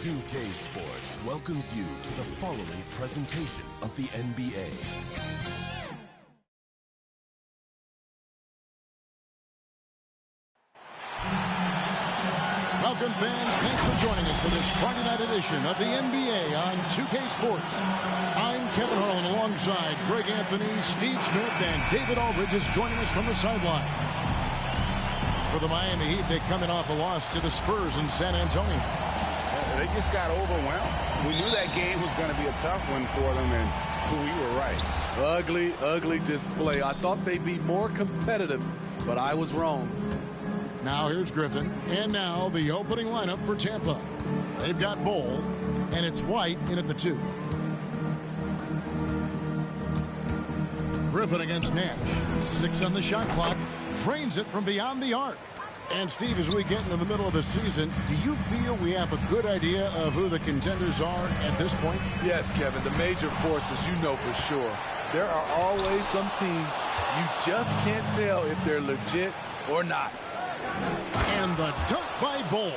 2K Sports welcomes you to the following presentation of the NBA. Welcome, fans. Thanks for joining us for this Friday night edition of the NBA on 2K Sports. I'm Kevin Harlan alongside Greg Anthony, Steve Smith, and David Aldridge is joining us from the sideline. For the Miami Heat, they're coming off a loss to the Spurs in San Antonio. They just got overwhelmed. We knew that game was going to be a tough one for them, and we were right. Ugly, ugly display. I thought they'd be more competitive, but I was wrong. Now here's Griffin, and now the opening lineup for Tampa. They've got Bol, and it's White in at the 2. Griffin against Nash. 6 on the shot clock. Drains it from beyond the arc. And Steve, as we get into the middle of the season, do you feel we have a good idea of who the contenders are at this point? Yes, Kevin, the major forces you know for sure. There are always some teams you just can't tell if they're legit or not. And the dunk by Bol.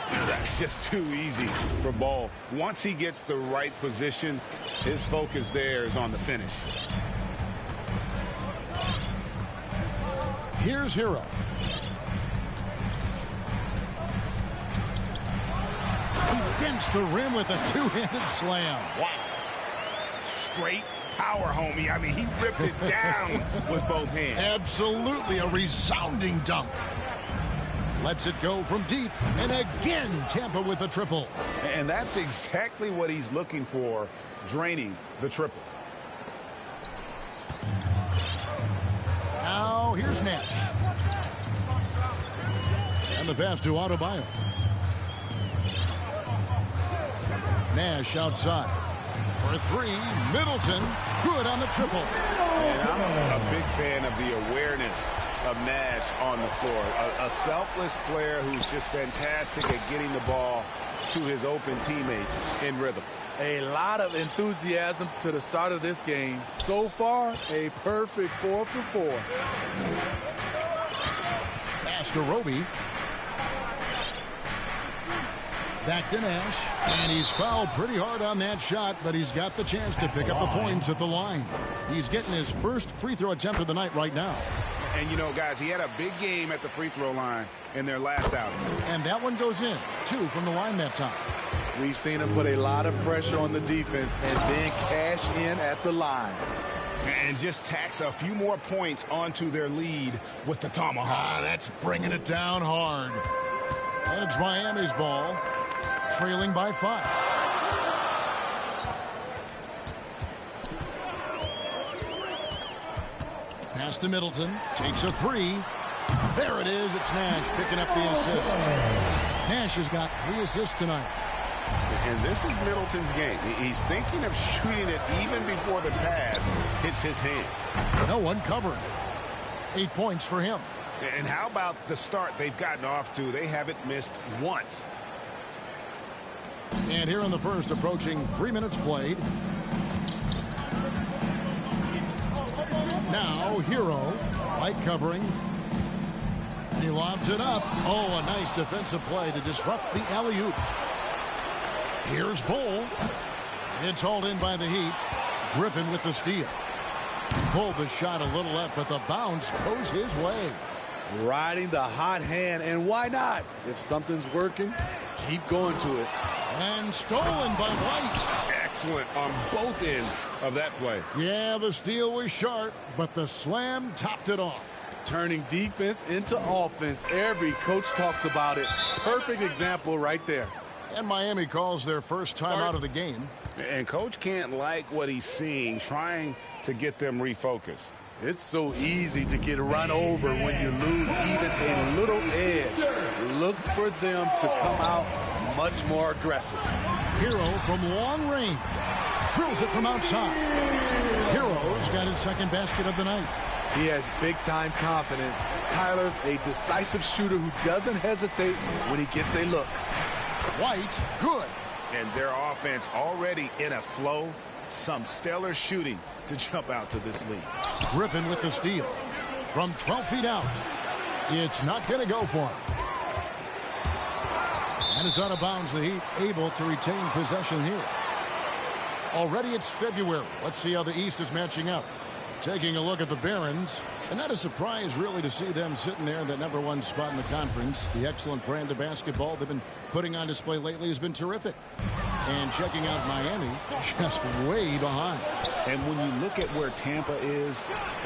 That's just too easy for Bol. Once he gets the right position, his focus there is on the finish. Here's Hero. He dents the rim with a two-handed slam. Wow. Straight power, homie. I mean, he ripped it down with both hands. Absolutely a resounding dunk. Lets it go from deep, and again Tampa with a triple. And that's exactly what he's looking for, draining the triple. Now here's Nash. And the pass to Adebayo. Nash outside. For 3, Middleton, good on the triple. And I'm a big fan of the awareness of Nash on the floor. A selfless player who's just fantastic at getting the ball to his open teammates in rhythm. A lot of enthusiasm to the start of this game. So far, a perfect 4 for 4. Pass to Roby. Back to Nash, and he's fouled pretty hard on that shot, but he's got the chance to pick up the points at the line. He's getting his first free throw attempt of the night right now. And, you know, guys, he had a big game at the free throw line in their last outing. And that one goes in, 2 from the line that time. We've seen him put a lot of pressure on the defense and then cash in at the line. And just tacks a few more points onto their lead with the tomahawk. That's bringing it down hard. And it's Miami's ball, trailing by 5. Pass to Middleton, takes a 3. There it is, it's Nash picking up the assist. Nash has got 3 assists tonight. And this is Middleton's game. He's thinking of shooting it even before the pass hits his hands. No one covering. 8 points for him. And how about the start they've gotten off to? They haven't missed once. And here in the first, approaching 3 minutes played. Now, Hero, White covering. And he lobs it up. Oh, a nice defensive play to disrupt the alley-oop. Here's Bol. It's hauled in by the Heat. Griffin with the steal. Pulled the shot a little left, but the bounce goes his way. Riding the hot hand, and why not? If something's working, keep going to it. And stolen by White. Excellent on both ends of that play. Yeah, the steal was sharp, but the slam topped it off. Turning defense into offense. Every coach talks about it. Perfect example right there. And Miami calls their first time out of the game. And Coach can't like what he's seeing, trying to get them refocused. It's so easy to get run over when you lose even a little edge. Look for them to come out much more aggressive. Hero from long range. Drills it from outside. Hero's got his second basket of the night. He has big-time confidence. Tyler's a decisive shooter who doesn't hesitate when he gets a look. White, good. And their offense already in a flow. Some stellar shooting to jump out to this lead. Griffin with the steal. From 12 feet out. It's not going to go for him. And it's out of bounds. The Heat able to retain possession here. Already it's February. Let's see how the East is matching up. Taking a look at the Barons. And not a surprise, really, to see them sitting there in that #1 spot in the conference. The excellent brand of basketball they've been putting on display lately has been terrific. And checking out Miami, just way behind. And when you look at where Tampa is,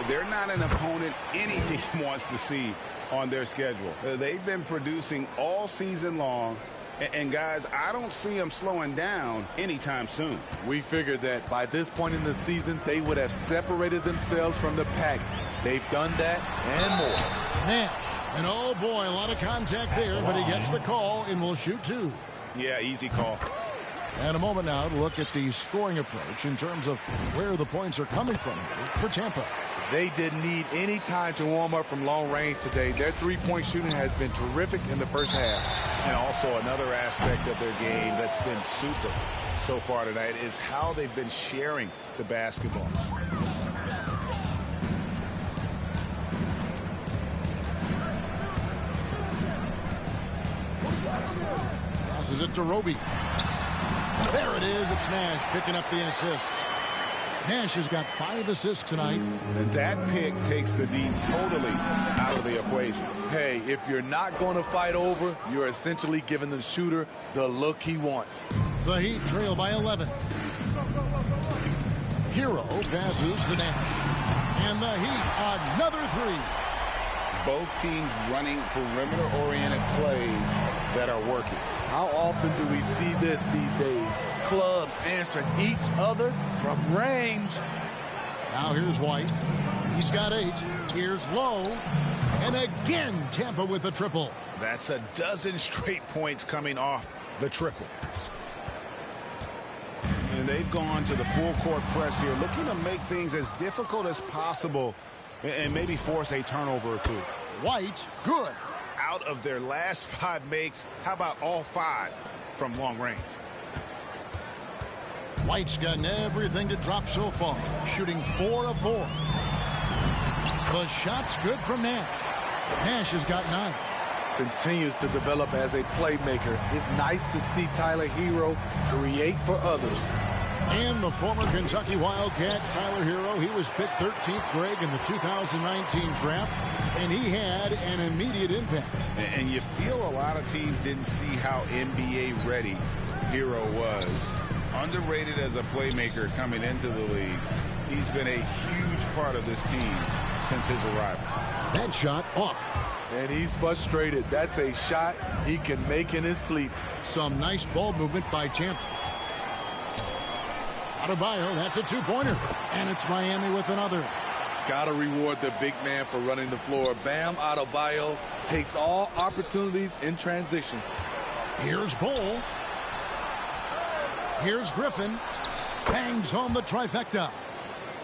they're not an opponent any team wants to see on their schedule. They've been producing all season long. And, guys, I don't see them slowing down anytime soon. We figured that by this point in the season, they would have separated themselves from the pack. They've done that and more. Nash, and oh boy, a lot of contact there, but he gets the call and will shoot 2. Yeah, easy call. And a moment now to look at the scoring approach in terms of where the points are coming from for Tampa. They didn't need any time to warm up from long range today. Their three-point shooting has been terrific in the first half. And also another aspect of their game that's been super so far tonight is how they've been sharing the basketball. Passes it to Roby. There it is. It's Nash picking up the assists. Nash has got 5 assists tonight. And that pick takes the D totally out of the equation. Hey, if you're not going to fight over, you're essentially giving the shooter the look he wants. The Heat trail by 11. Hero passes to Nash. And the Heat, another 3. Both teams running perimeter-oriented plays that are working. How often do we see this these days? Clubs answering each other from range. Now here's White. He's got 8. Here's Lowe. And again, Tampa with a triple. That's a dozen straight points coming off the triple. And they've gone to the full court press here, looking to make things as difficult as possible and maybe force a turnover or 2. White, good. Out of their last 5 makes, how about all 5 from long range? White's gotten everything to drop so far, shooting 4 of 4. The shot's good from Nash. Nash has got 9. Continues to develop as a playmaker. It's nice to see Tyler Hero create for others. And the former Kentucky Wildcat, Tyler Hero, he was picked 13th, Greg, in the 2019 draft, and he had an immediate impact. And you feel a lot of teams didn't see how NBA ready Hero was. Underrated as a playmaker coming into the league. He's been a huge part of this team since his arrival. That shot off. And he's frustrated. That's a shot he can make in his sleep. Some nice ball movement by Tampa. Adebayo, that's a 2-pointer. And it's Miami with another. Gotta reward the big man for running the floor. Bam Adebayo takes all opportunities in transition. Here's Bull. Here's Griffin. Bangs home the trifecta.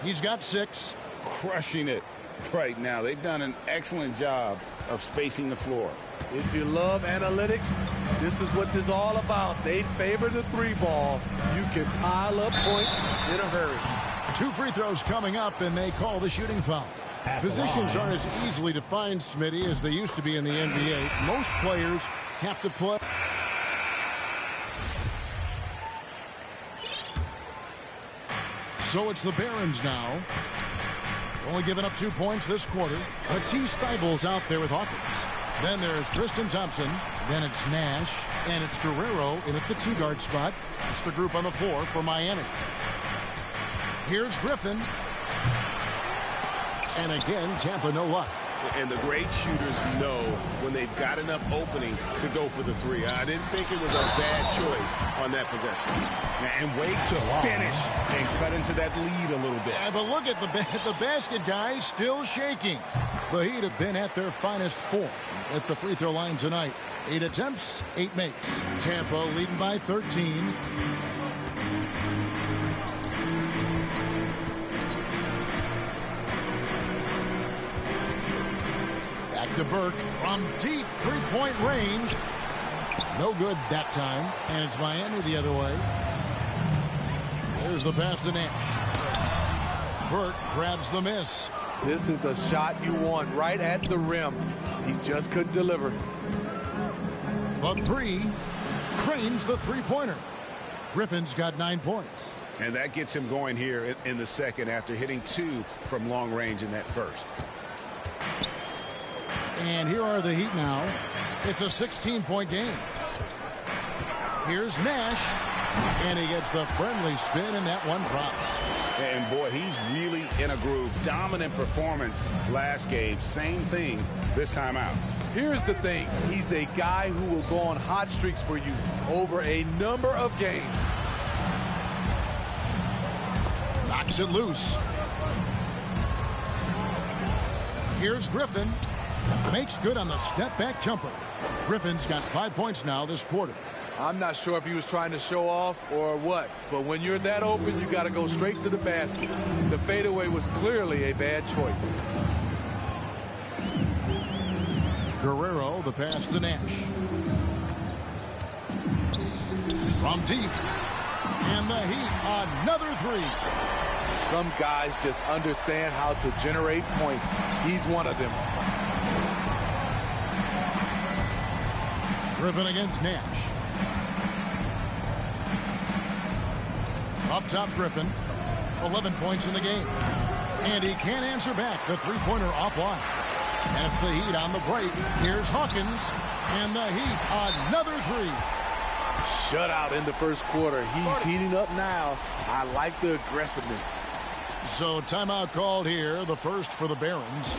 He's got 6. Crushing it right now. They've done an excellent job of spacing the floor. If you love analytics, this is what this is all about. They favor the 3-ball. You can pile up points in a hurry. 2 free throws coming up, and they call the shooting foul. Positions aren't as easily defined, Smitty, as they used to be in the NBA. Most players have to play. So it's the Barons now. Only giving up 2 points this quarter. Matisse Thybulle's out there with Hawkins. Then there's Tristan Thompson. Then it's Nash. And it's Guerrero in at the 2-guard spot. That's the group on the floor for Miami. Here's Griffin. And again, Tampa no luck. And the great shooters know when they've got enough opening to go for the 3. I didn't think it was a bad choice on that possession. And wait to finish and cut into that lead a little bit. Yeah, but look at the basket guy still shaking. The Heat have been at their finest form at the free throw line tonight. 8 attempts, 8 makes. Tampa leading by 13. Back to Burke from deep 3-point range. No good that time. And it's Miami the other way. There's the pass to Nash. Burke grabs the miss. This is the shot you want right at the rim. He just couldn't deliver. The 3. drains the three-pointer. Griffin's got 9 points. And that gets him going here in the second after hitting 2 from long range in that first. And here are the Heat now. It's a 16-point game. Here's Nash. And he gets the friendly spin, and that one drops. And, boy, he's really in a groove. Dominant performance last game. Same thing this time out. Here's the thing. He's a guy who will go on hot streaks for you over a number of games. Knocks it loose. Here's Griffin. Makes good on the step-back jumper. Griffin's got 5 points now this quarter. I'm not sure if he was trying to show off or what, but when you're that open, you got to go straight to the basket. The fadeaway was clearly a bad choice. Guerrero, the pass to Nash. From deep. And the Heat, another three. Some guys just understand how to generate points. He's one of them. Griffin against Nash. Up top, Griffin. 11 points in the game. And he can't answer back. The three-pointer offline. That's the Heat on the break. Here's Hawkins. And the Heat, another three. Shutout in the first quarter. He's heating up now. I like the aggressiveness. So timeout called here, the first for the Barons.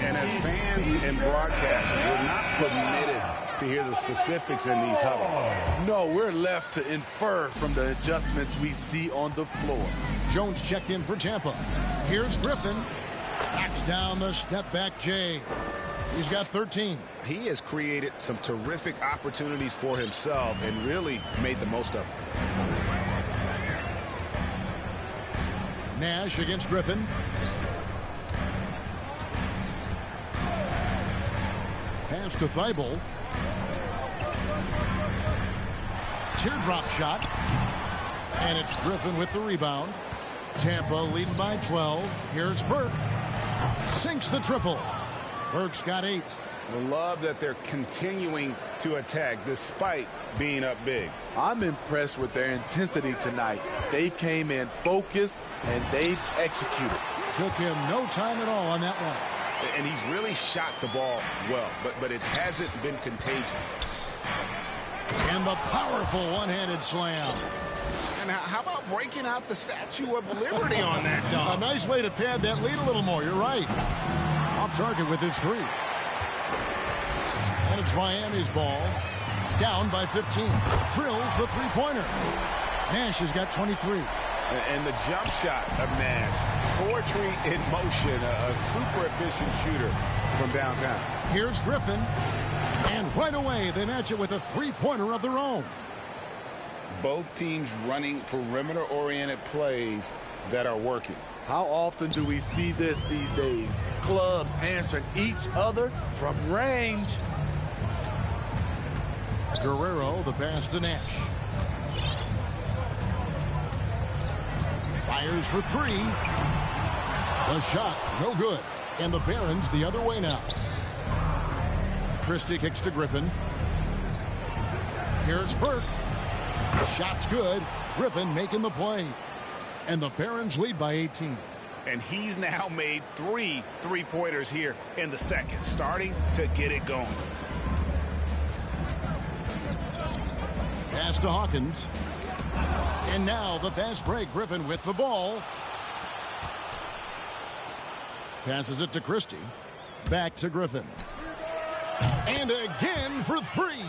And as fans and broadcasters, we're not permitted to hear the specifics in these huddles. No, we're left to infer from the adjustments we see on the floor. Jones checked in for Tampa. Here's Griffin. Backs down the step-back Jay. He's got 13. He has created some terrific opportunities for himself and really made the most of them. Nash against Griffin. Pass to Thibault. Teardrop shot. And it's Griffin with the rebound. Tampa leading by 12. Here's Burke. Sinks the triple. Burke's got 8. I love that they're continuing to attack despite being up big. I'm impressed with their intensity tonight. They've came in focused and they've executed. Took him no time at all on that one. And he's really shot the ball well, but it hasn't been contagious. And the powerful one-handed slam. And how about breaking out the Statue of Liberty on that dunk? A nice way to pad that lead a little more. You're right. Off target with his 3. And it's Miami's ball. Down by 15. Drills the three-pointer. Nash has got 23. And the jump shot of Nash. Poetry in motion. A super efficient shooter from downtown. Here's Griffin. And right away, they match it with a three-pointer of their own. Both teams running perimeter-oriented plays that are working. How often do we see this these days? Clubs answering each other from range. Guerrero, the pass to Nash. Fires for 3. The shot, no good. And the Barons the other way now. Christie kicks to Griffin. Here's Burke. Shot's good. Griffin making the play. And the Barons lead by 18. And he's now made 3 three-pointers here in the second, starting to get it going. Pass to Hawkins. And now the fast break. Griffin with the ball. Passes it to Christie. Back to Griffin. And again for 3.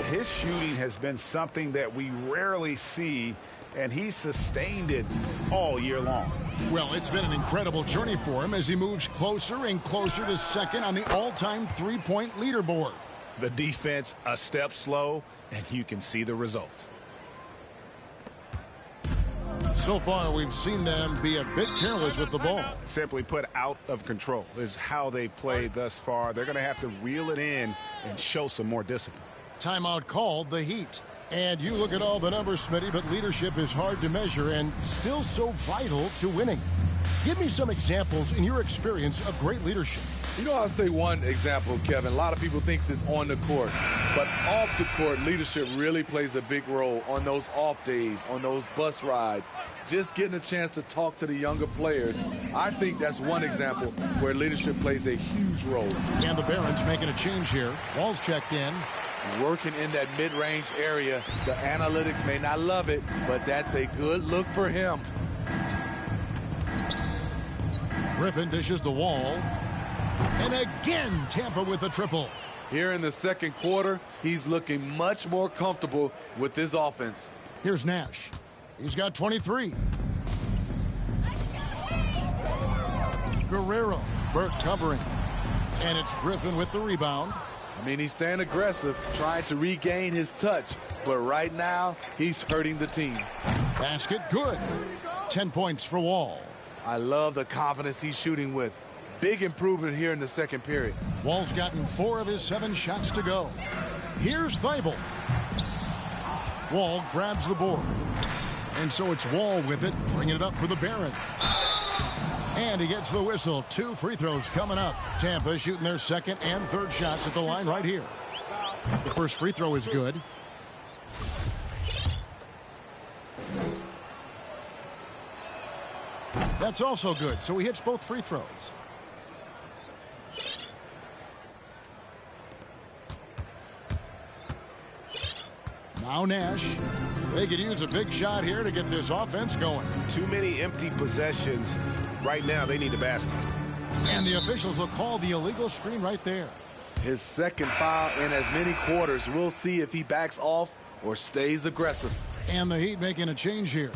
His shooting has been something that we rarely see, and he's sustained it all year long. Well, it's been an incredible journey for him as he moves closer and closer to second on the all-time three-point leaderboard. The defense a step slow, and you can see the results. So far, we've seen them be a bit careless with the ball. Simply put, out of control is how they've played thus far. They're going to have to reel it in and show some more discipline. Timeout called, the Heat. And you look at all the numbers, Smitty, but leadership is hard to measure and still so vital to winning. Give me some examples in your experience of great leadership. You know, I'll say one example, Kevin. A lot of people think it's on the court, but off the court, leadership really plays a big role on those off days, on those bus rides. Just getting a chance to talk to the younger players. I think that's one example where leadership plays a huge role. And the Barons making a change here. Wall's checked in. Working in that mid-range area. The analytics may not love it, but that's a good look for him. Griffin dishes the Wall. And again, Tampa with a triple. Here in the second quarter, he's looking much more comfortable with his offense. Here's Nash. He's got 23. Guerrero. Burke covering. And it's Griffin with the rebound. I mean, he's staying aggressive, trying to regain his touch. But right now, he's hurting the team. Basket good. 10 points for Wall. I love the confidence he's shooting with. Big improvement here in the second period. Wall's gotten 4 of his 7 shots to go. Here's Thibault. Wall grabs the board. And so it's Wall with it, bringing it up for the Barons. And he gets the whistle. 2 free throws coming up. Tampa shooting their second and third shots at the line right here. The first free throw is good. That's also good, so he hits both free throws. Now Nash. They could use a big shot here to get this offense going. Too many empty possessions. Right now, they need a basket. And the officials will call the illegal screen right there. His second foul in as many quarters. We'll see if he backs off or stays aggressive. And the Heat making a change here.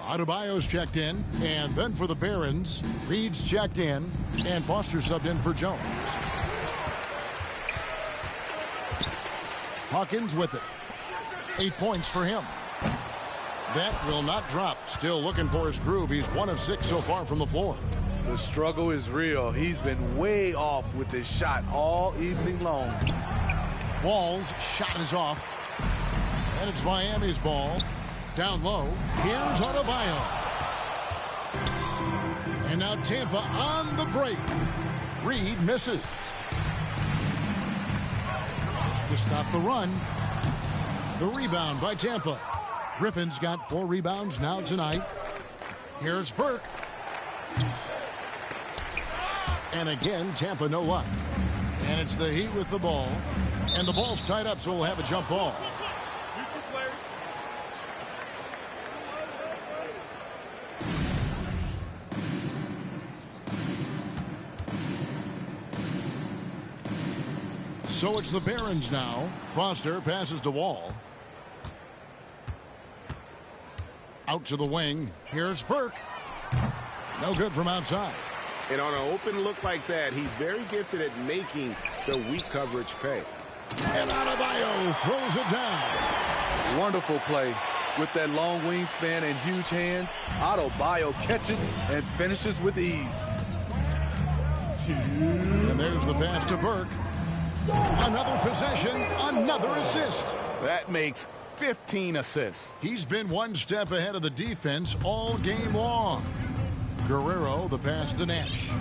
Adebayo's checked in, and then for the Barons, Reed's checked in, and Foster subbed in for Jones. Hawkins with it. 8 points for him. That will not drop. Still looking for his groove. He's 1 of 6 so far from the floor. The struggle is real. He's been way off with his shot all evening long. Wall's shot is off. And it's Miami's ball. Down low. Here's Adebayo. And now Tampa on the break. Reed misses. To stop the run. The rebound by Tampa. Griffin's got 4 rebounds now tonight. Here's Burke. And again, Tampa no luck. And it's the Heat with the ball. And the ball's tied up, so we'll have a jump ball. So it's the Barons now. Foster passes to Wall. Out to the wing. Here's Burke. No good from outside. And on an open look like that, he's very gifted at making the weak coverage pay. And Adebayo throws it down. Wonderful play. With that long wingspan and huge hands, Adebayo catches and finishes with ease. And there's the pass to Burke. Another possession, another assist. That makes 15 assists. He's been one step ahead of the defense all game long. Guerrero, the pass to Nash.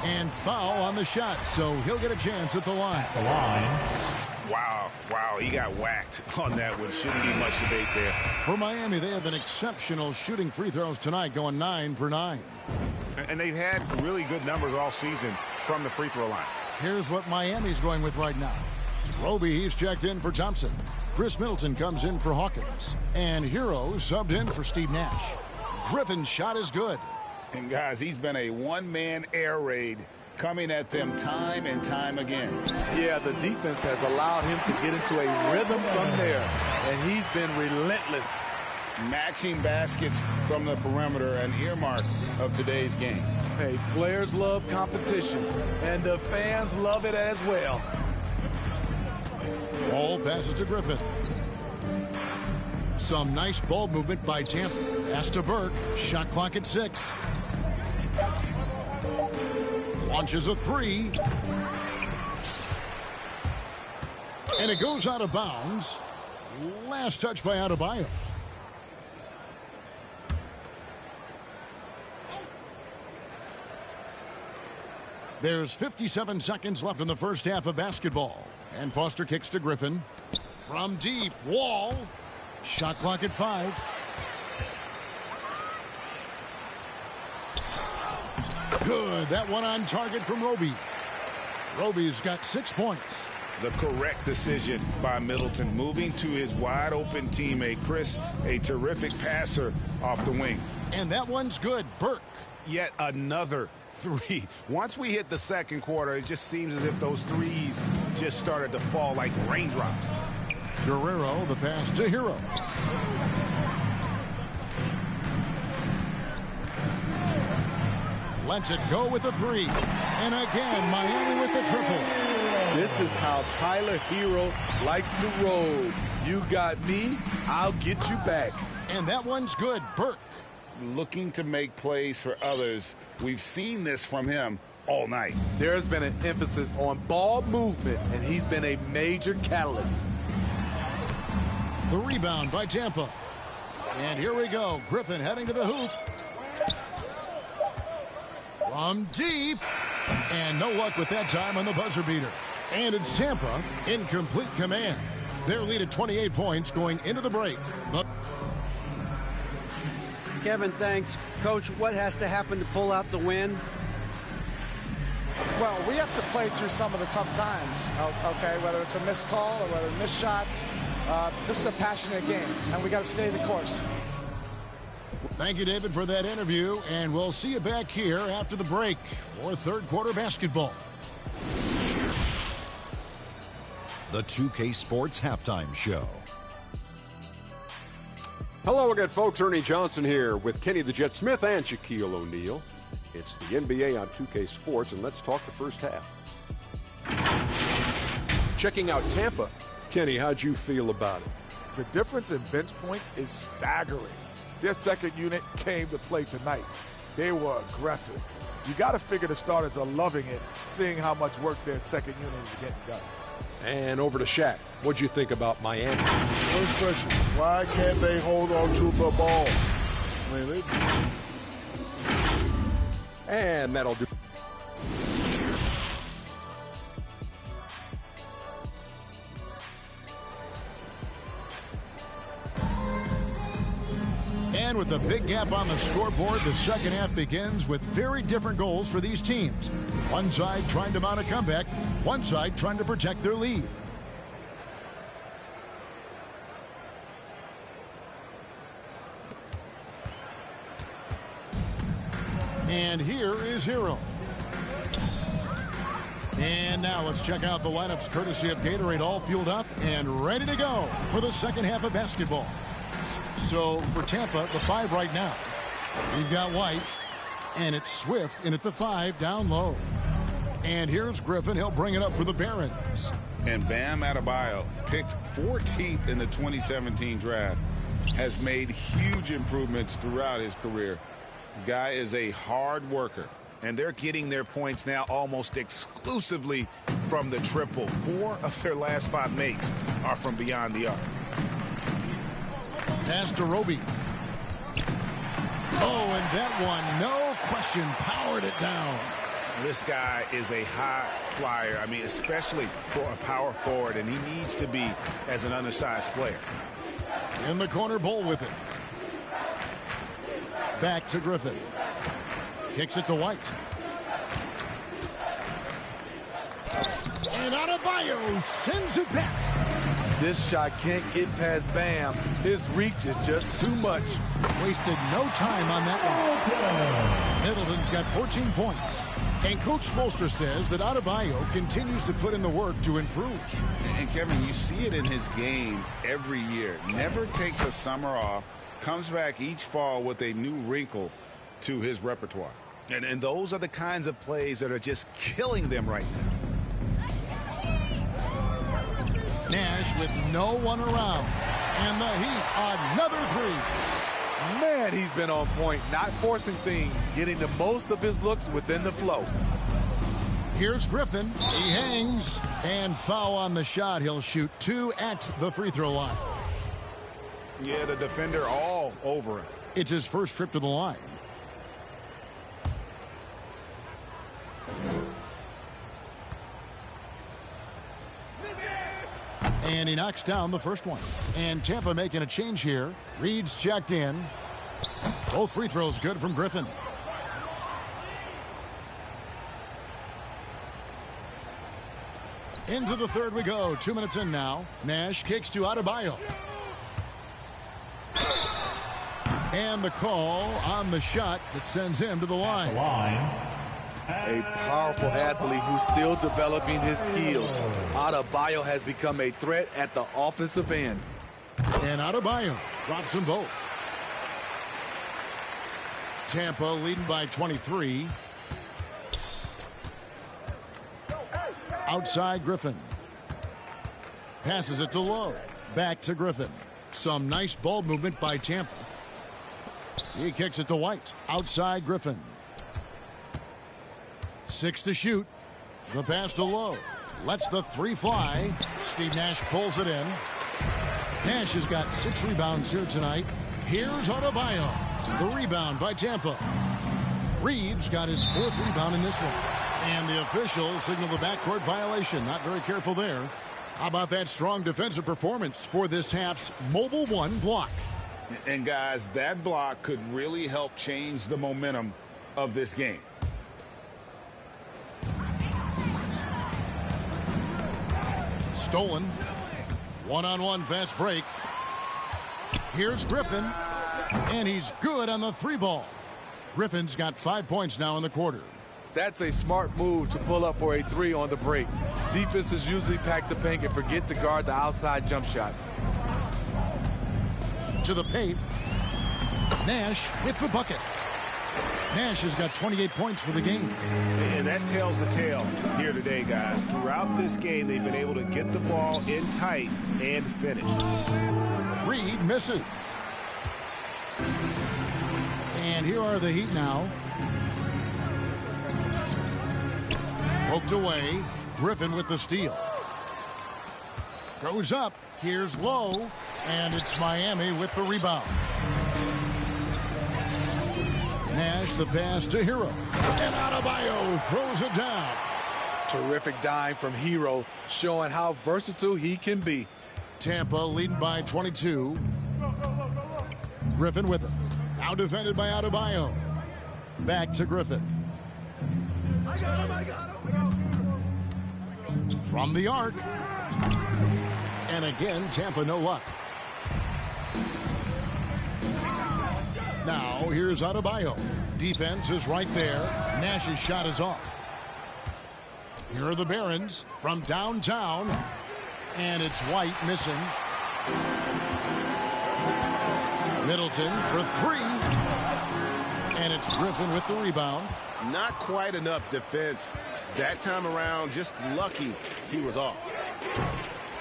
And foul on the shot, so he'll get a chance at the line. Wow, he got whacked on that one. Shouldn't be much debate there. For Miami, they have been exceptional shooting free throws tonight, going 9 for 9. And they've had really good numbers all season from the free throw line. Here's what Miami's going with right now. Roby, he's checked in for Thompson. Chris Middleton comes in for Hawkins. And Hero subbed in for Steve Nash. Griffin's shot is good. And guys, he's been a one-man air raid coming at them time and time again. Yeah, the defense has allowed him to get into a rhythm from there. And he's been relentless. Matching baskets from the perimeter, an earmark of today's game. Hey, players love competition, and the fans love it as well. Ball passes to Griffin. Some nice ball movement by Tampa. Pass to Burke. Shot clock at 6. Launches a 3. And it goes out of bounds. Last touch by Adebayo. There's 57 seconds left in the first half of basketball. And Foster kicks to Griffin. From deep, Wall. Shot clock at 5. Good. That one on target from Roby. Roby's got 6 points. The correct decision by Middleton, moving to his wide-open teammate, Chris, a terrific passer off the wing. And that one's good. Burke. Yet another 3. Once we hit the second quarter, it just seems as if those threes just started to fall like raindrops. Guerrero, the pass to Hero. Lets it go with the 3. And again, Miami with the triple. This is how Tyler Hero likes to roll. You got me, I'll get you back. And that one's good. Burke. Looking to make plays for others. We've seen this from him all night. There's been an emphasis on ball movement, and he's been a major catalyst. The rebound by Tampa. And here we go. Griffin heading to the hoop. From deep. And no luck with that time on the buzzer beater. And it's Tampa in complete command. Their lead at 28 points going into the break. But Kevin, thanks. Coach, what has to happen to pull out the win? Well, we have to play through some of the tough times, okay, whether it's a missed call or whether missed shots. This is a passionate game, and we got to stay the course. Thank you, David, for that interview, and we'll see you back here after the break for third quarter basketball. The 2K Sports Halftime Show. Hello again, folks. Ernie Johnson here with Kenny the Jet Smith and Shaquille O'Neal. It's the NBA on 2K Sports, and let's talk the first half. Checking out Tampa. Kenny, how'd you feel about it? The difference in bench points is staggering. Their second unit came to play tonight. They were aggressive. You got to figure the starters are loving it, seeing how much work their second unit is getting done. And over to Shaq. What'd you think about Miami? First question, why can't they hold on to the ball? I mean, And that'll do. And with a big gap on the scoreboard, the second half begins with very different goals for these teams. One side trying to mount a comeback, one side trying to protect their lead. And here is Hero. And now let's check out the lineups courtesy of Gatorade, all fueled up and ready to go for the second half of basketball. So for Tampa, the 5 right now. We've got White, and it's Swift in at the 5 down low. And here's Griffin. He'll bring it up for the Barons. And Bam Adebayo, picked 14th in the 2017 draft, has made huge improvements throughout his career. Guy is a hard worker, and they're getting their points now almost exclusively from the triple. 4 of their last 5 makes are from beyond the arc. Pass to Roby. Oh, and that one, no question, powered it down. This guy is a high flyer. I mean, especially for a power forward, and he needs to be as an undersized player. In the corner, Bull with it. Back to Griffin. Kicks it to White. And Adebayo sends it back. This shot can't get past Bam. His reach is just too much. Wasted no time on that one. Middleton's got 14 points. And Coach Spoelstra says that Adebayo continues to put in the work to improve. And Kevin, you see it in his game every year. Never takes a summer off. Comes back each fall with a new wrinkle to his repertoire. And those are the kinds of plays that are just killing them right now. Nash with no one around. And the Heat, another 3. Man, he's been on point, not forcing things, getting the most of his looks within the flow. Here's Griffin. He hangs. And foul on the shot. He'll shoot 2 at the free throw line. Yeah, the defender all over him. It's his first trip to the line. And he knocks down the first one. And Tampa making a change here. Reed's checked in. Both free throws good from Griffin. Into the third we go. 2 minutes in now. Nash kicks to Adebayo. And the call on the shot that sends him to the line. A powerful athlete who's still developing his skills. Adebayo has become a threat at the offensive end. And Adebayo drops them both. Tampa leading by 23. Outside Griffin. Passes it to Lowe. Back to Griffin. Some nice ball movement by Tampa. He kicks it to White. Outside Griffin. 6 to shoot. The pass to Lowe. Lets the three fly. Steve Nash pulls it in. Nash has got 6 rebounds here tonight. Here's Adebayo. The rebound by Tampa. Reeves got his 4th rebound in this one. And the officials signal the backcourt violation. Not very careful there. How about that strong defensive performance for this half's Mobile One block? And guys, that block could really help change the momentum of this game. Stolen. One-on-one fast break. Here's Griffin. And he's good on the 3-ball. Griffin's got 5 points now in the quarter. That's a smart move to pull up for a 3 on the break. Defenses usually pack the paint and forget to guard the outside jump shot. To the paint. Nash with the bucket. Nash has got 28 points for the game. And that tells the tale here today, guys. Throughout this game, they've been able to get the ball in tight and finish. Reed misses. And here are the Heat now. Poked away. Griffin with the steal. Goes up. Here's Lowe. And it's Miami with the rebound. Nash the pass to Hero. And Adebayo throws it down. Terrific dime from Hero, showing how versatile he can be. Tampa leading by 22. Griffin with it. Now defended by Adebayo. Back to Griffin. From the arc. And again, Tampa no luck. Now, here's Adebayo. Defense is right there. Nash's shot is off. Here are the Barons from downtown. And it's White missing. Middleton for 3. And it's Griffin with the rebound. Not quite enough defense. That time around, just lucky he was off.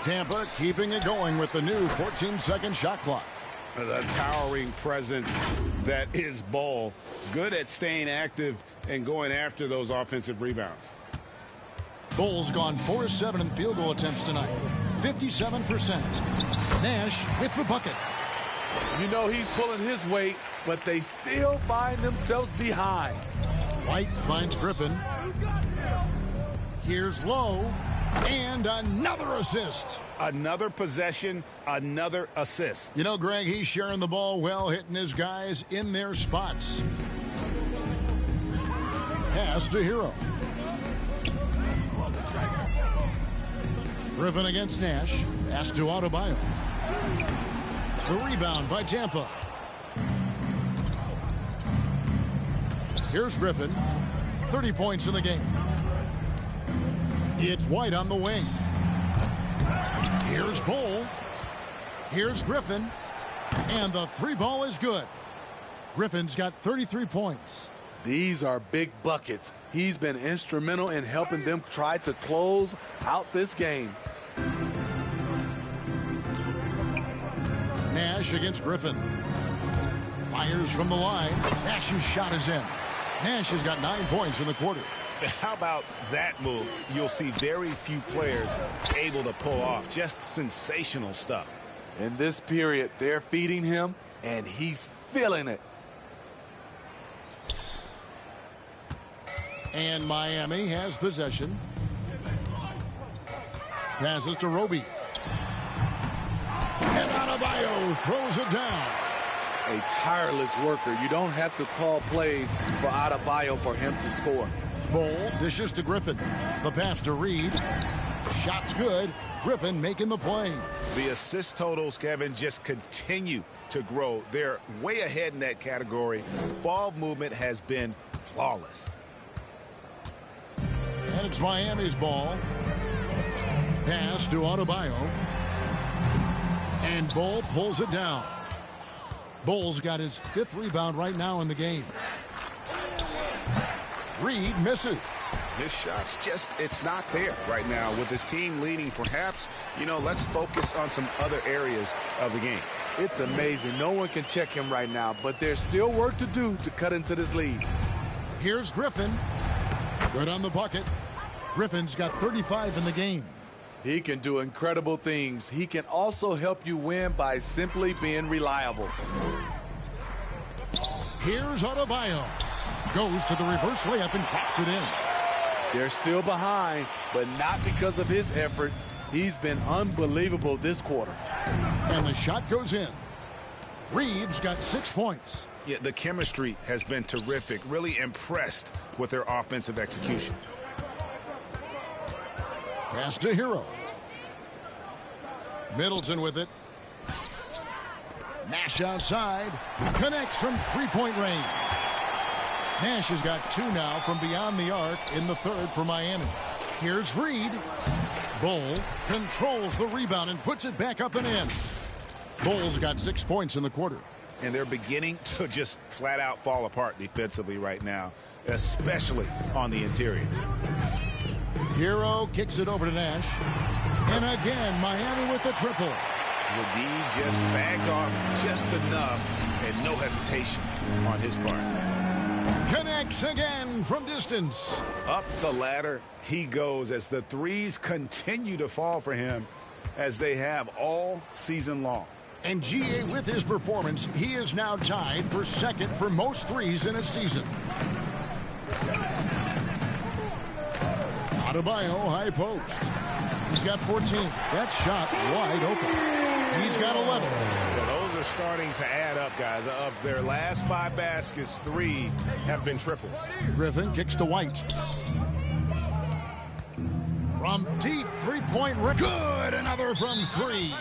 Tampa keeping it going with the new 14-second shot clock. The towering presence that is Ball. Good at staying active and going after those offensive rebounds. Bull's gone 4-7 in field goal attempts tonight. 57%. Nash with the bucket. You know he's pulling his weight, but they still find themselves behind. White finds Griffin. Here's Lowe. And another assist. Another possession, another assist. You know, Greg, he's sharing the ball well, hitting his guys in their spots. Pass to Hero. Griffin against Nash. Pass to Adebayo. The rebound by Tampa. Here's Griffin. 30 points in the game. It's White on the wing. Here's Bull. Here's Griffin. And the 3-ball is good. Griffin's got 33 points. These are big buckets. He's been instrumental in helping them try to close out this game. Nash against Griffin. Fires from the line. Nash's shot is in. Nash has got 9 points in the quarter. How about that move? You'll see very few players able to pull off. Just sensational stuff. In this period, they're feeding him, and he's feeling it. And Miami has possession. Passes to Roby. And Adebayo throws it down. A tireless worker. You don't have to call plays for Adebayo for him to score. Bol dishes to Griffin. The pass to Reed. Shot's good. Griffin making the play. The assist totals, Kevin, just continue to grow. They're way ahead in that category. Ball movement has been flawless. And it's Miami's ball. Pass to Adebayo. And Bol pulls it down. Bol's got his 5th rebound right now in the game. Reed misses. His shot's just, it's not there right now. With his team leading, perhaps, let's focus on some other areas of the game. It's amazing. No one can check him right now, but there's still work to do to cut into this lead. Here's Griffin. Good on the bucket. Griffin's got 35 in the game. He can do incredible things. He can also help you win by simply being reliable. Here's Adebayo. Goes to the reverse layup and drops it in. They're still behind, but not because of his efforts. He's been unbelievable this quarter. And the shot goes in. Reeves got 6 points. Yeah, the chemistry has been terrific. Really impressed with their offensive execution. Pass to Hero. Middleton with it. Nash outside. Connects from 3-point range. Nash has got 2 now from beyond the arc in the 3rd for Miami. Here's Reed. Bol controls the rebound and puts it back up and in. Bol's got 6 points in the quarter. And they're beginning to just flat out fall apart defensively right now, especially on the interior. Hero kicks it over to Nash. And again, Miami with the triple. The D just sagged off just enough and no hesitation on his part. Connects again from distance. Up the ladder he goes as the threes continue to fall for him as they have all season long. And GA, with his performance, he is now tied for 2nd for most threes in a season. Adebayo, high post. He's got 14. That shot wide open. He's got 11. Well, those are starting to add up, guys. Of their last 5 baskets, 3 have been triples. Griffin kicks to White. From deep 3-point range. Good, another from 3.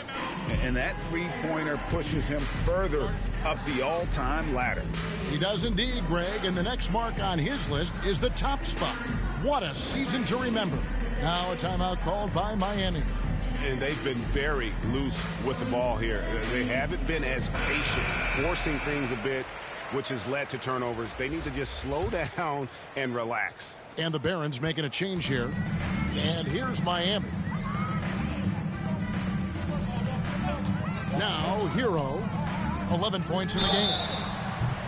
And that 3-pointer pushes him further up the all-time ladder. He does indeed, Greg, and the next mark on his list is the top spot. What a season to remember. Now a timeout called by Miami. And they've been very loose with the ball here. They haven't been as patient, forcing things a bit, which has led to turnovers. They need to just slow down and relax. And the Barons making a change here. And here's Miami. Now, Hero, 11 points in the game.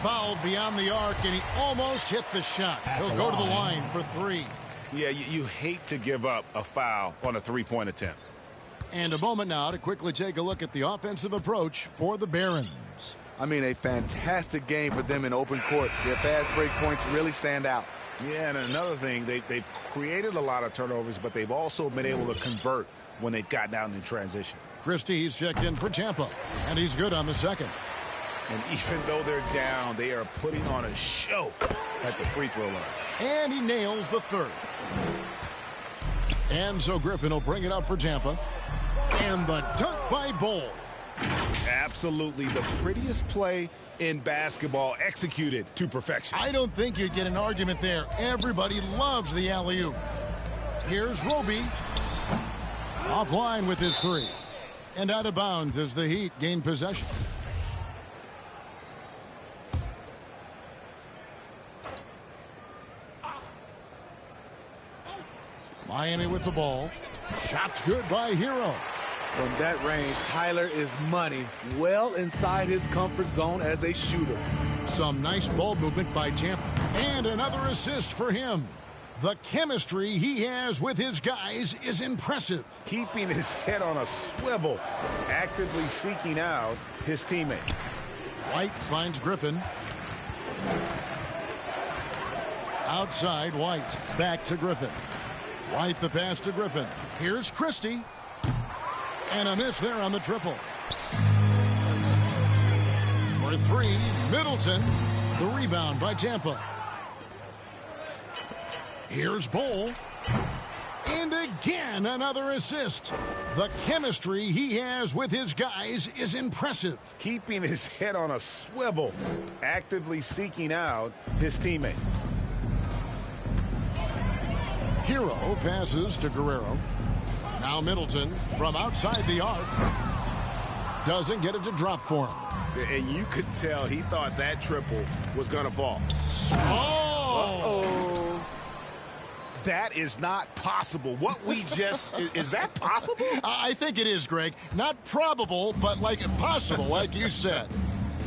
Fouled beyond the arc, and he almost hit the shot. He'll go to the line for 3. Yeah, you hate to give up a foul on a 3-point attempt. And a moment now to quickly take a look at the offensive approach for the Barons. I mean, a fantastic game for them in open court. Their fast break points really stand out. Yeah, and another thing, they've created a lot of turnovers, but they've also been able to convert when they've gotten out in transition. Christie's checked in for Tampa, and he's good on the 2nd. And even though they're down, they are putting on a show at the free throw line. And he nails the 3rd. And so Griffin will bring it up for Tampa. And the dunk by Bol. Absolutely the prettiest play in basketball, executed to perfection. I don't think you'd get an argument there. Everybody loves the alley-oop. Here's Roby. Offline with his 3. And out of bounds as the Heat gain possession. Miami with the ball. Shots good by Hero. From that range, Tyler is money, well inside his comfort zone as a shooter. Some nice ball movement by Tampa. And another assist for him. The chemistry he has with his guys is impressive. Keeping his head on a swivel, actively seeking out his teammate. White finds Griffin. Outside, White. Back to Griffin. White the pass to Griffin. Here's Christie. And a miss there on the triple. For three, Middleton. The rebound by Tampa. Here's Bol. And again, another assist. The chemistry he has with his guys is impressive. Keeping his head on a swivel, actively seeking out his teammate. Hero passes to Guerrero. Now Middleton from outside the arc. Doesn't get it to drop for him. And you could tell he thought that triple was going to fall. Oh! That is not possible. What we just... is that possible? I think it is, Greg. Not probable, but like possible, like you said.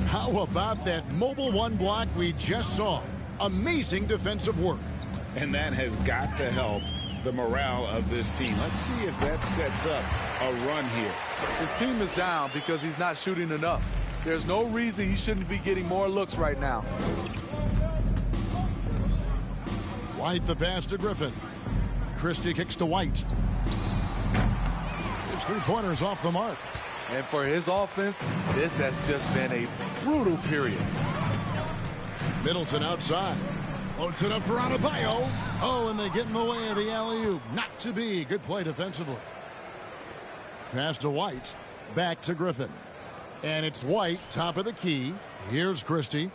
How about that mobile one block we just saw? Amazing defensive work. And that has got to help the morale of this team. Let's see if that sets up a run here. His team is down because he's not shooting enough. There's no reason he shouldn't be getting more looks right now. White the pass to Griffin. Christie kicks to White. His three-pointers off the mark. And for his offense, this has just been a brutal period. Middleton outside. Floats it up for Adebayo. Oh, and they get in the way of the alley-oop. Not to be. Good play defensively. Pass to White. Back to Griffin. And it's White, top of the key. Here's Christie.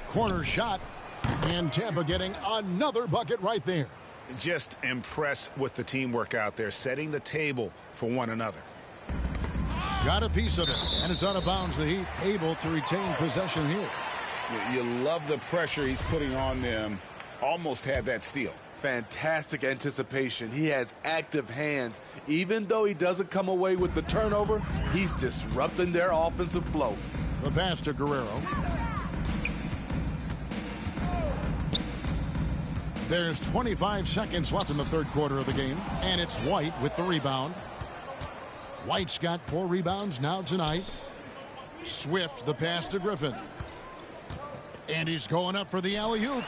Corner shot. And Tampa getting another bucket right there. Just impressed with the teamwork out there, setting the table for one another. Got a piece of it, and it's out of bounds. The Heat able to retain possession here. You love the pressure he's putting on them. Almost had that steal. Fantastic anticipation. He has active hands. Even though he doesn't come away with the turnover, he's disrupting their offensive flow. The pass to Guerrero. There's 25 seconds left in the third quarter of the game, and it's White with the rebound. White's got 4 rebounds now tonight. Swift the pass to Griffin. And he's going up for the alley-oop.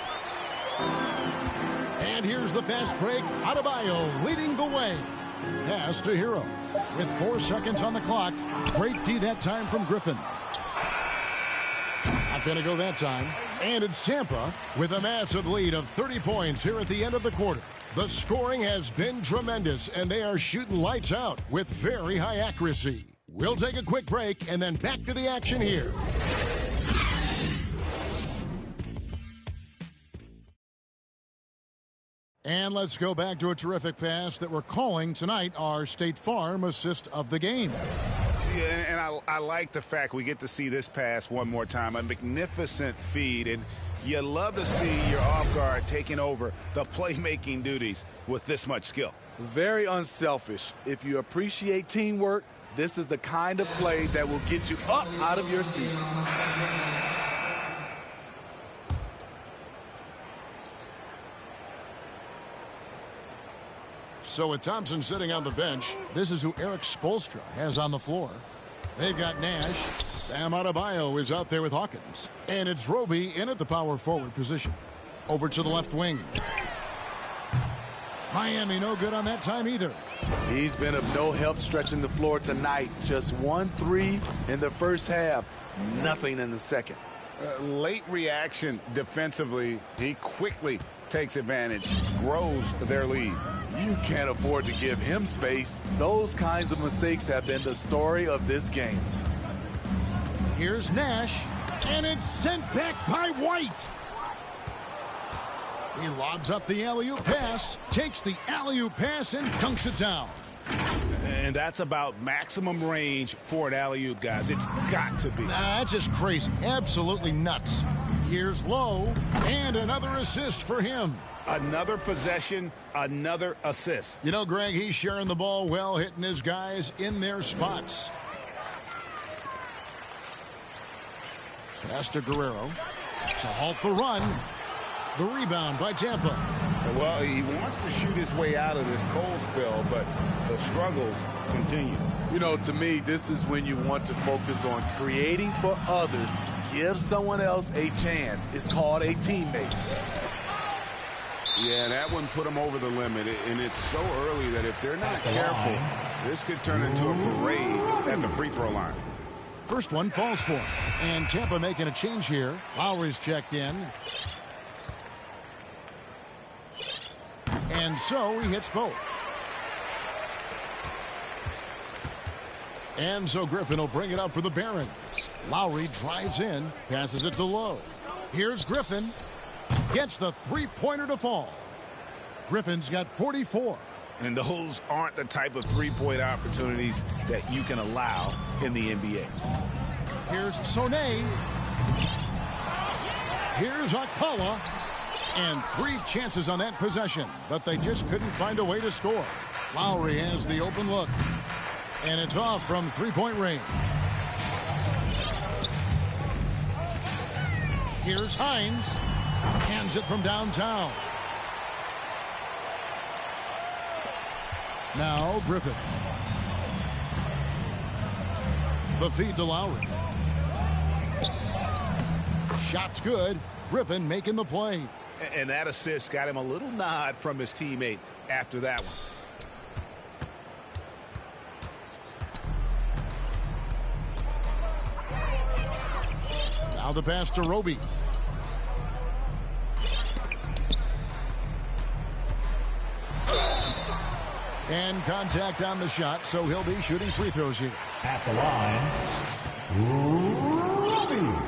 And here's the fast break. Adebayo leading the way. Pass to Hero. With 4 seconds on the clock. Great D that time from Griffin. Not going to go that time. And it's Tampa with a massive lead of 30 points here at the end of the quarter. The scoring has been tremendous, and they are shooting lights out with very high accuracy. We'll take a quick break and then back to the action here. And let's go back to a terrific pass that we're calling tonight our State Farm assist of the game. Yeah, and I like the fact we get to see this pass one more time. A magnificent feed, and you love to see your off guard taking over the playmaking duties with this much skill. Very unselfish. If you appreciate teamwork, this is the kind of play that will get you up out of your seat. So with Thompson sitting on the bench, this is who Eric Spoelstra has on the floor. They've got Nash. Bam Adebayo is out there with Hawkins. And it's Roby in at the power forward position. Over to the left wing. Miami no good on that time either. He's been of no help stretching the floor tonight. Just 1 3 in the first half. Nothing in the second. Late reaction defensively. He quickly takes advantage, grows their lead. You can't afford to give him space. Those kinds of mistakes have been the story of this game. Here's Nash, and it's sent back by White. He lobs up the alley-oop pass, takes the alley-oop pass, and dunks it down. And that's about maximum range for an alley-oop, guys. It's got to be. That's just crazy. Absolutely nuts. Here's Lowe, and another assist for him. Another possession, another assist. You know, Greg, he's sharing the ball well, hitting his guys in their spots. Pass to Guerrero to halt the run. The rebound by Tampa. Well, he wants to shoot his way out of this cold spell, but the struggles continue. You know, to me, this is when you want to focus on creating for others. Give someone else a chance. It's called a teammate. Yeah, that one put them over the limit, and it's so early that if they're not careful, this could turn into a parade at the free throw line. First one falls for him. And Tampa making a change here. Lowry's checked in. And so he hits both. And so Griffin will bring it up for the Barons. Lowry drives in, passes it to Lowe. Here's Griffin. Gets the three-pointer to fall. Griffin's got 44. And those aren't the type of three-point opportunities that you can allow in the NBA. Here's Sonay. Here's Akpala. And 3 chances on that possession, but they just couldn't find a way to score. Lowry has the open look. And it's off from three-point range. Here's Hines. Hands it from downtown. Now Griffin. The feed to Lowry. Shot's good. Griffin making the play. And that assist got him a little nod from his teammate after that one. Now the pass to Roby. And contact on the shot, so he'll be shooting free throws here. At the line, Roby.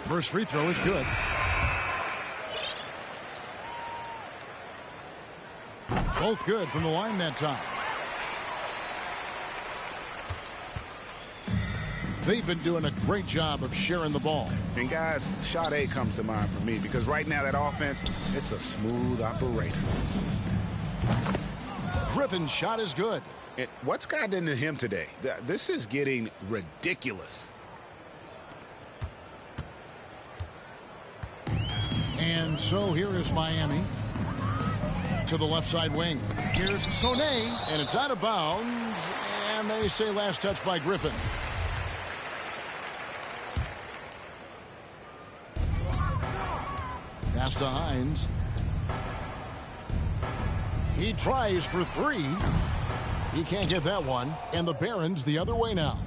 First free throw is good. Both good from the line that time. They've been doing a great job of sharing the ball. And guys, shot A comes to mind for me because right now that offense, it's a smooth operation. Griffin's shot is good. What's gotten into him today? This is getting ridiculous. And so here is Miami. To the left side wing. Here's Sonay, and it's out of bounds. And they say last touch by Griffin. Pass to Hines. He tries for 3. He can't get that one. And the Barons the other way now.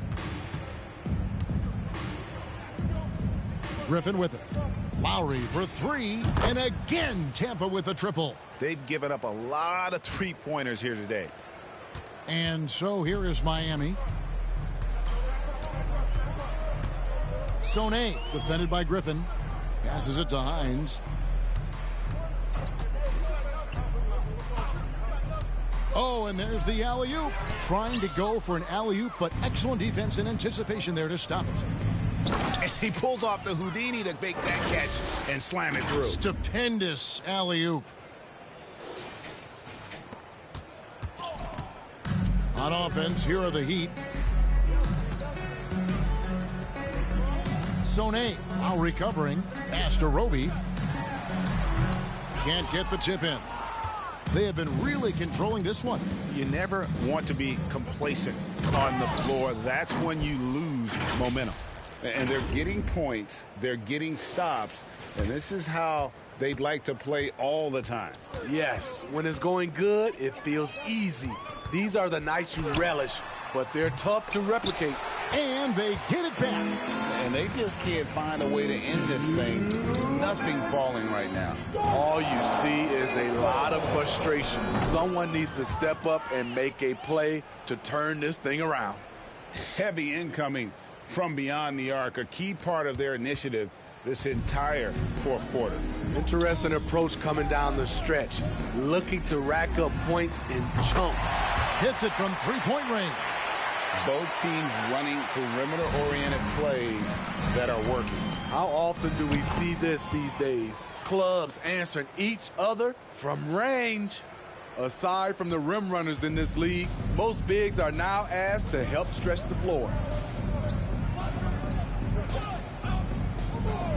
Griffin with it. Lowry for 3. And again, Tampa with a triple. They've given up a lot of three-pointers here today. And so here is Miami. Sonay, defended by Griffin. Passes it to Hines. Oh, and there's the alley-oop. Trying to go for an alley-oop, but excellent defense and anticipation there to stop it. And he pulls off the Houdini to make that catch and slam it through. Stupendous alley-oop. On offense, here are the Heat. Sonay, now recovering. Pass to Roby. Can't get the tip in. They have been really controlling this one. You never want to be complacent on the floor. That's when you lose momentum. And they're getting points. They're getting stops. And this is how they'd like to play all the time. Yes, when it's going good, it feels easy. These are the nights you relish, but they're tough to replicate. And they get it back. And they just can't find a way to end this thing. Nothing falling right now. All you see is a lot of frustration. Someone needs to step up and make a play to turn this thing around. Heavy incoming from beyond the arc, a key part of their initiative this entire fourth quarter. Interesting approach coming down the stretch, looking to rack up points in chunks. Hits it from three-point range. Both teams running perimeter-oriented plays that are working. How often do we see this these days? Clubs answering each other from range. Aside from the rim runners in this league, most bigs are now asked to help stretch the floor.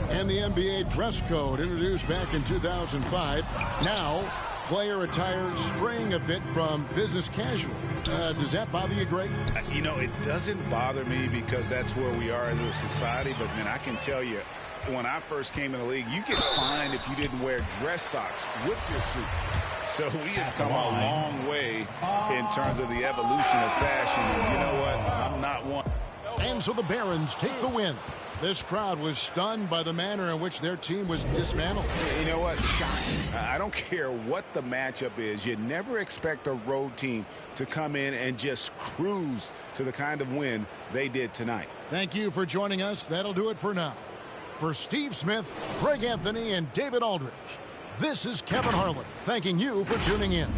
And the NBA dress code introduced back in 2005. Now, player attire straying a bit from business casual. Does that bother you, Greg? You know, it doesn't bother me because that's where we are as a society. But, man, I can tell you, when I first came in the league, you get fined if you didn't wear dress socks with your suit. So we have come a long way in terms of the evolution of fashion. And you know what? I'm not one. And so the Barons take the win. This crowd was stunned by the manner in which their team was dismantled. You know what? Shocking. I don't care what the matchup is. You never expect a road team to come in and just cruise to the kind of win they did tonight. Thank you for joining us. That'll do it for now. For Steve Smith, Greg Anthony, and David Aldridge, this is Kevin Harlan thanking you for tuning in.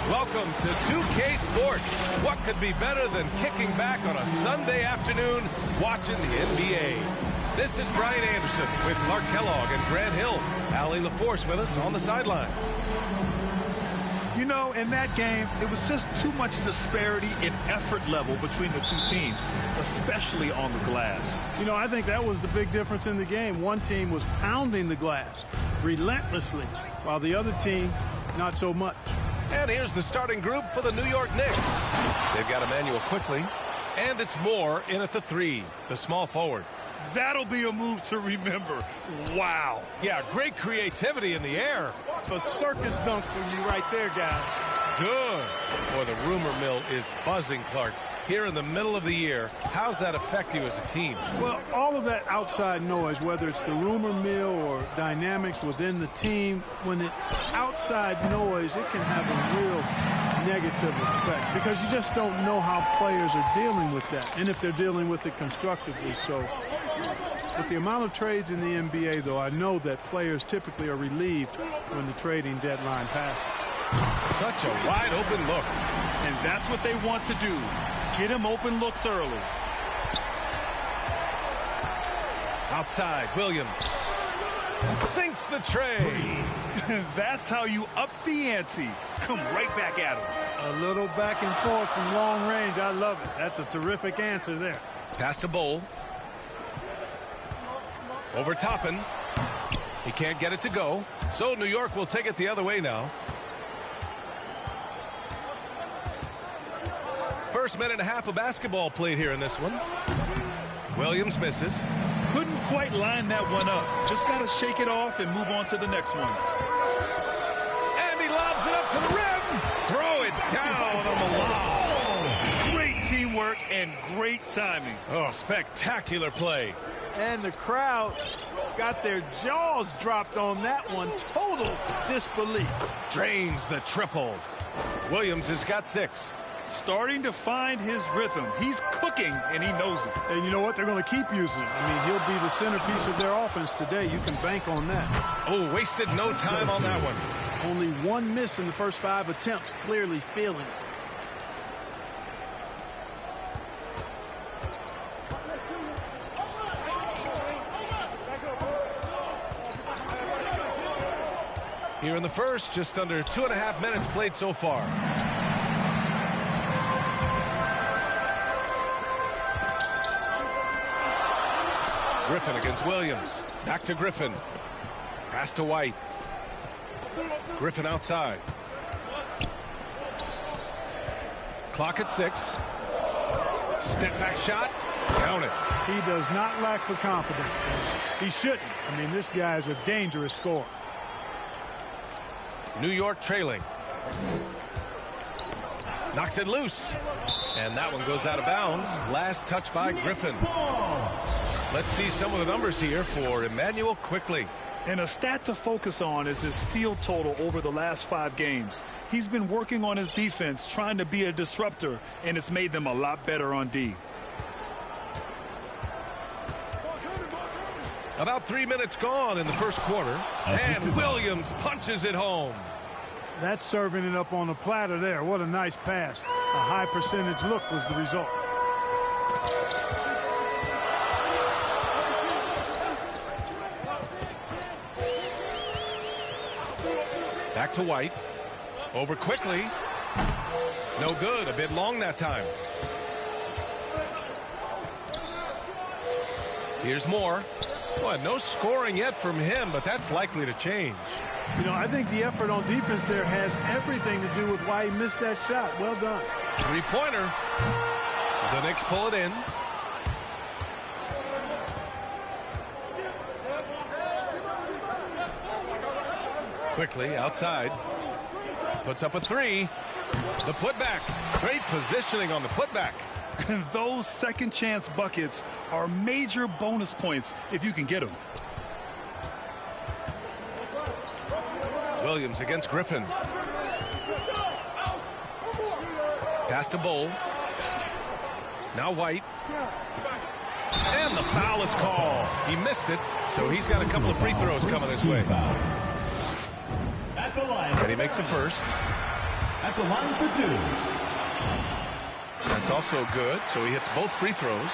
Welcome to 2K Sports. What could be better than kicking back on a Sunday afternoon watching the NBA? This is Brian Anderson with Clark Kellogg and Grant Hill. Allie LaForce with us on the sidelines. You know, in that game, it was just too much disparity in effort level between the two teams, especially on the glass. You know, I think that was the big difference in the game. One team was pounding the glass relentlessly, while the other team, not so much. And here's the starting group for the New York Knicks. They've got Emmanuel Quickley, and it's Moore in at the 3, the small forward. That'll be a move to remember. Wow. Yeah, great creativity in the air. A circus dunk for you right there, guys. Good. Boy, the rumor mill is buzzing, Clark. Here in the middle of the year, how's that affect you as a team? Well, all of that outside noise, whether it's the rumor mill or dynamics within the team, when it's outside noise, it can have a real negative effect because you just don't know how players are dealing with that and if they're dealing with it constructively. So with the amount of trades in the NBA, though, I know that players typically are relieved when the trading deadline passes. Such a wide open look. And that's what they want to do. Get him open looks early. Outside, Williams sinks the tray. That's how you up the ante. Come right back at him. A little back and forth from long range. I love it. That's a terrific answer there. Pass to Bowl. Over Toppin. He can't get it to go. So New York will take it the other way now. First minute and a half of basketball played here in this one. Williams misses. Couldn't quite line that one up. Just got to shake it off and move on to the next one. And he lobs it up to the rim. Throw it down on the lob. Great teamwork and great timing. Oh, spectacular play. And the crowd got their jaws dropped on that one. Total disbelief. Drains the triple. Williams has got 6. Starting to find his rhythm. He's cooking, and he knows it. And you know what? They're going to keep using him. I mean, he'll be the centerpiece of their offense today. You can bank on that. Oh, wasted no time on that one. Only one miss in the first 5 attempts. Clearly feeling it. Here in the first, just under 2.5 minutes played so far. Griffin against Williams. Back to Griffin. Pass to White. Griffin outside. Clock at 6. Step back shot. Count it. He does not lack for confidence. He shouldn't. I mean, this guy is a dangerous scorer. New York trailing. Knocks it loose. And that one goes out of bounds. Last touch by Griffin. Let's see some of the numbers here for Emmanuel Quickley. And a stat to focus on is his steal total over the last 5 games. He's been working on his defense, trying to be a disruptor, and it's made them a lot better on D. About 3 minutes gone in the first quarter. And Williams punches it home. That's serving it up on a platter there. What a nice pass. A high percentage look was the result. Back to White. Over quickly. No good. A bit long that time. Here's Moore. Boy, no scoring yet from him, but that's likely to change. You know, I think the effort on defense there has everything to do with why he missed that shot. Well done. 3-pointer. The Knicks pull it in. Quickly outside. Puts up a 3. The putback. Great positioning on the putback. Those second chance buckets are major bonus points if you can get them. Williams against Griffin. Pass to Bowl. Now White. And the foul is called. He missed it, so he's got a couple of free throws coming his way. And he makes the first. at the line for 2. That's also good, so he hits both free throws.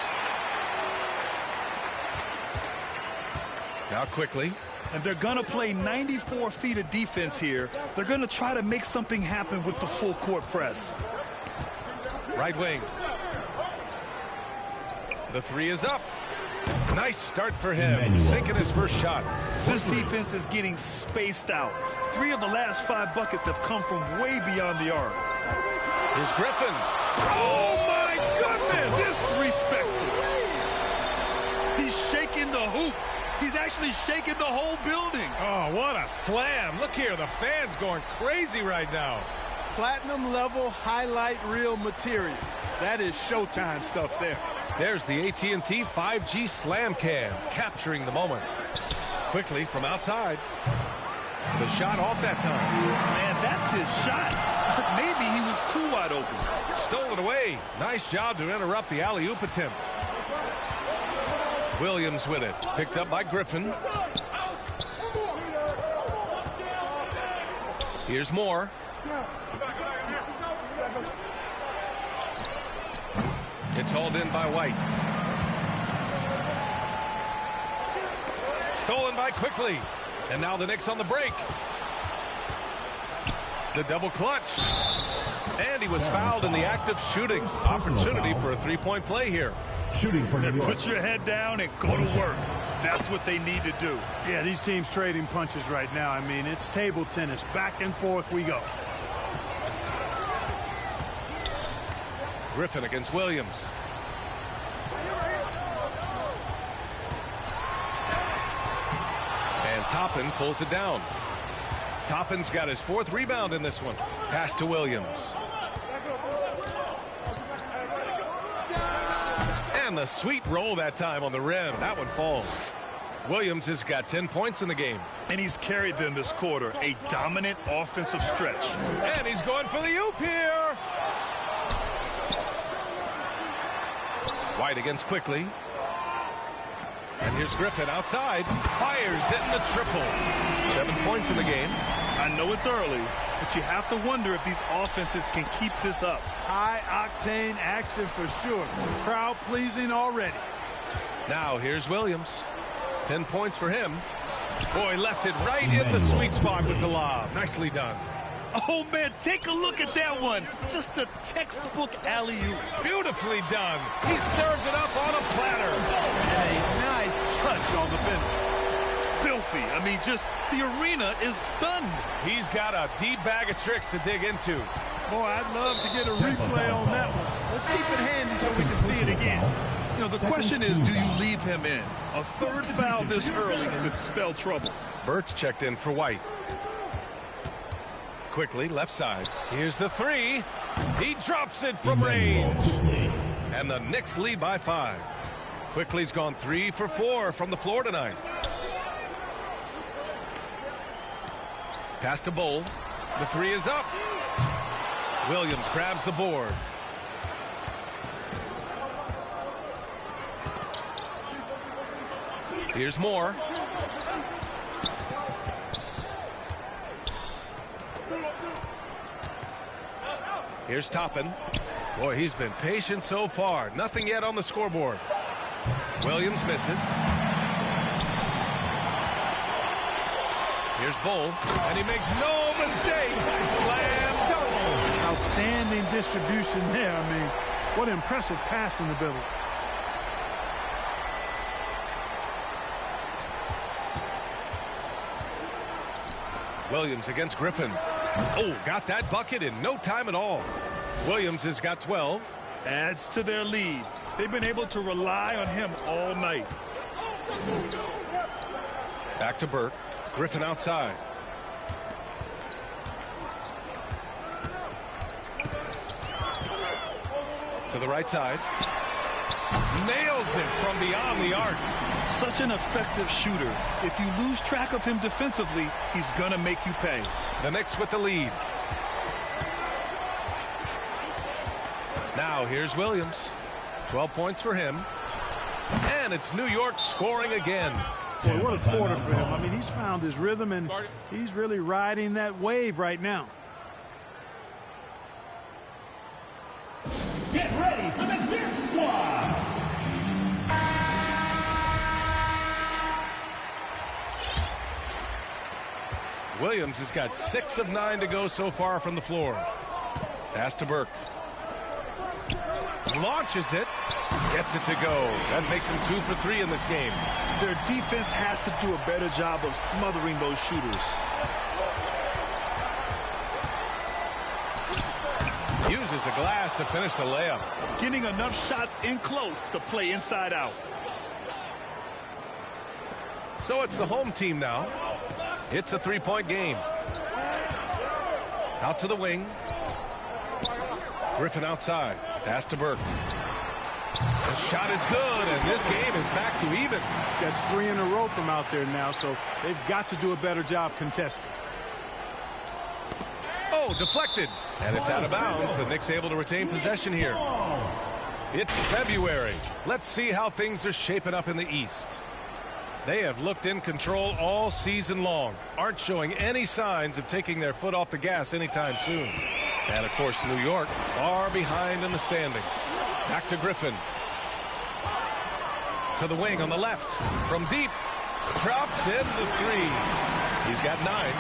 Now quickly. And they're going to play 94 feet of defense here. They're going to try to make something happen with the full court press. Right wing. The three is up. Nice start for him. Sinking his first shot. This defense is getting spaced out. 3 of the last 5 buckets have come from way beyond the arc. Here's Griffin. Oh, my goodness! Disrespectful. He's shaking the hoop. He's actually shaking the whole building. Oh, what a slam. Look here, the fans going crazy right now. Platinum level highlight reel material. That is Showtime stuff there. There's the AT&T 5G Slam Cam, capturing the moment. Quickly from outside. The shot off that time. Man, that's his shot. Maybe he was too wide open. Stolen away. Nice job to interrupt the alley-oop attempt. Williams with it. Picked up by Griffin. Here's Moore. It's hauled in by White. Stolen by Quickly. And now the Knicks on the break. The double clutch. And he was fouled in the act of shooting. Opportunity for a three-point play here. Shooting for New York. Put your head down and go to work. That's what they need to do. Yeah, these teams trading punches right now. I mean, it's table tennis. Back and forth we go. Griffin against Williams. And Toppin pulls it down. Toppin's got his 4th rebound in this one. Pass to Williams. And the sweet roll that time on the rim. That one falls. Williams has got 10 points in the game. And he's carried them this quarter. A dominant offensive stretch. And he's going for the oop here. White against Quickly. And here's Griffin outside. Fires in the triple. 7 points in the game. I know it's early, but you have to wonder if these offenses can keep this up. High-octane action for sure. Crowd-pleasing already. Now here's Williams. 10 points for him. Boy, left it right in the sweet spot with the lob. Nicely done. Oh, man, take a look at that one. Just a textbook alley-oop. Beautifully done. He served it up on a platter. And a nice touch on the finish. Filthy. I mean, just the arena is stunned. He's got a deep bag of tricks to dig into. Boy, I'd love to get a replay on that one. Let's keep it handy so we can see it again. You know, the question is, do you leave him in? A 3rd foul this early could spell trouble. Burt's checked in for White. Quickly, left side. Here's the 3. He drops it from range. And the Knicks lead by 5. Quickly's gone 3 for 4 from the floor tonight. Pass to Bull. The 3 is up. Williams grabs the board. Here's Moore. Here's Toppin. Boy, he's been patient so far. Nothing yet on the scoreboard. Williams misses. Here's Bull, and he makes no mistake. Slam dunk. Outstanding distribution there. I mean, what impressive passing ability. Williams against Griffin. Oh, got that bucket in no time at all. Williams has got 12. Adds to their lead. They've been able to rely on him all night. Back to Burke. Griffin outside. To the right side. Nails it from beyond the arc. Such an effective shooter. If you lose track of him defensively, he's going to make you pay. The Knicks with the lead. Now here's Williams. 12 points for him. And it's New York scoring again. Boy, what a quarter for him. I mean, he's found his rhythm, and he's really riding that wave right now. get ready for the Death Squad. Williams has got 6 of 9 to go so far from the floor. Pass to Burke. Launches it. Gets it to go. That makes him 2 for 3 in this game. Their defense has to do a better job of smothering those shooters. Uses the glass to finish the layup. Getting enough shots in close to play inside out. So it's the home team now. It's a 3-point game. Out to the wing. Griffin outside. Pass to Burke. The shot is good, and this game is back to even. That's 3 in a row from out there now, so they've got to do a better job contesting. Oh, deflected. And it's out of bounds. The Knicks able to retain possession here. It's February. Let's see how things are shaping up in the East. They have looked in control all season long. Aren't showing any signs of taking their foot off the gas anytime soon. And, of course, New York far behind in the standings. Back to Griffin. To the wing on the left. From deep. Drops in the 3. He's got 9.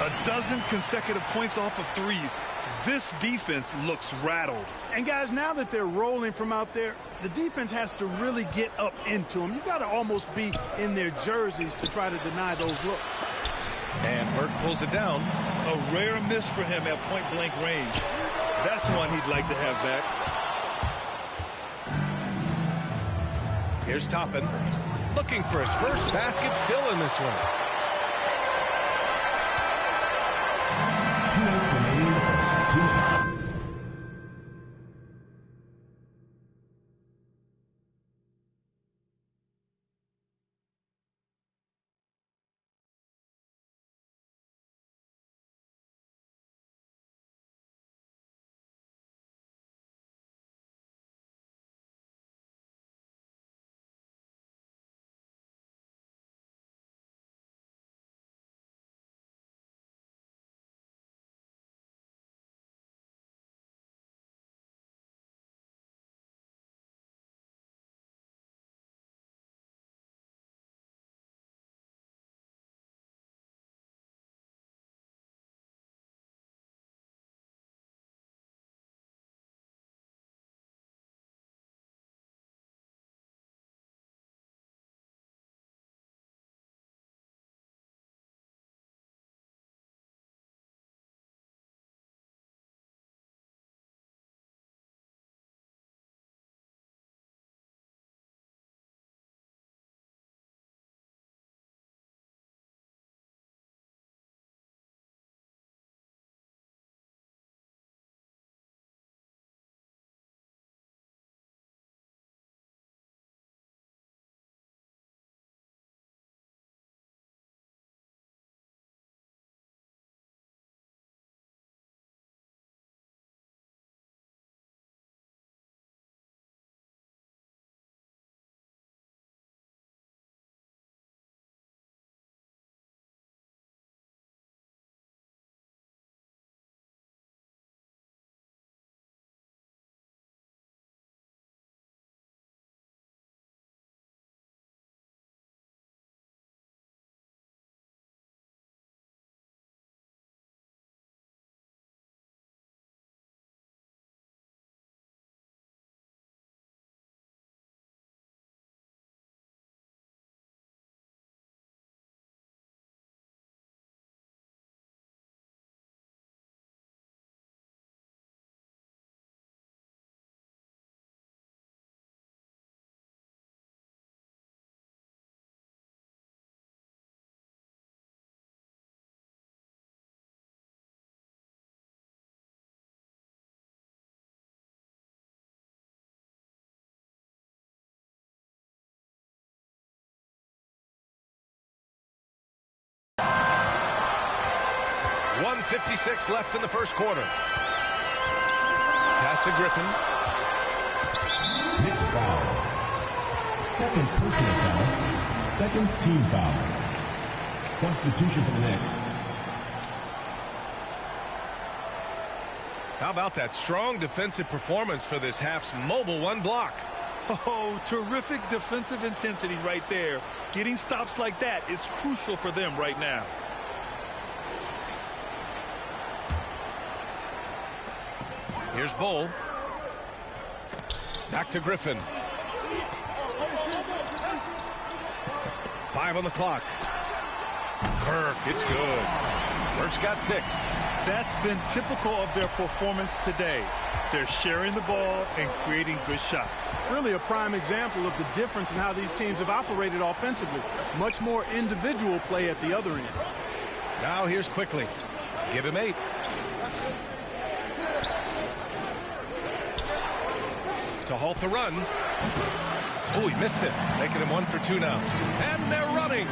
A dozen consecutive points off of threes. This defense looks rattled. And, guys, now that they're rolling from out there, the defense has to really get up into them. You've got to almost be in their jerseys to try to deny those looks. And Burke pulls it down. A rare miss for him at point-blank range. That's one he'd like to have back. Here's Toppin. Looking for his first basket, still in this one. 2 minutes remaining in the first. 2 minutes. .56 left in the first quarter. Pass to Griffin. Knicks foul. Second personal foul. Second team foul. Substitution for the Knicks. How about that strong defensive performance for this half's mobile one block? Oh, terrific defensive intensity right there. Getting stops like that is crucial for them right now. Here's Bull. Back to Griffin. 5 on the clock. Burke, it's good. Burke's got 6. That's been typical of their performance today. They're sharing the ball and creating good shots. Really a prime example of the difference in how these teams have operated offensively. Much more individual play at the other end. Now here's Quickly. Give him 8. To halt the run. Oh, he missed it. Making him 1 for 2 now. And they're running.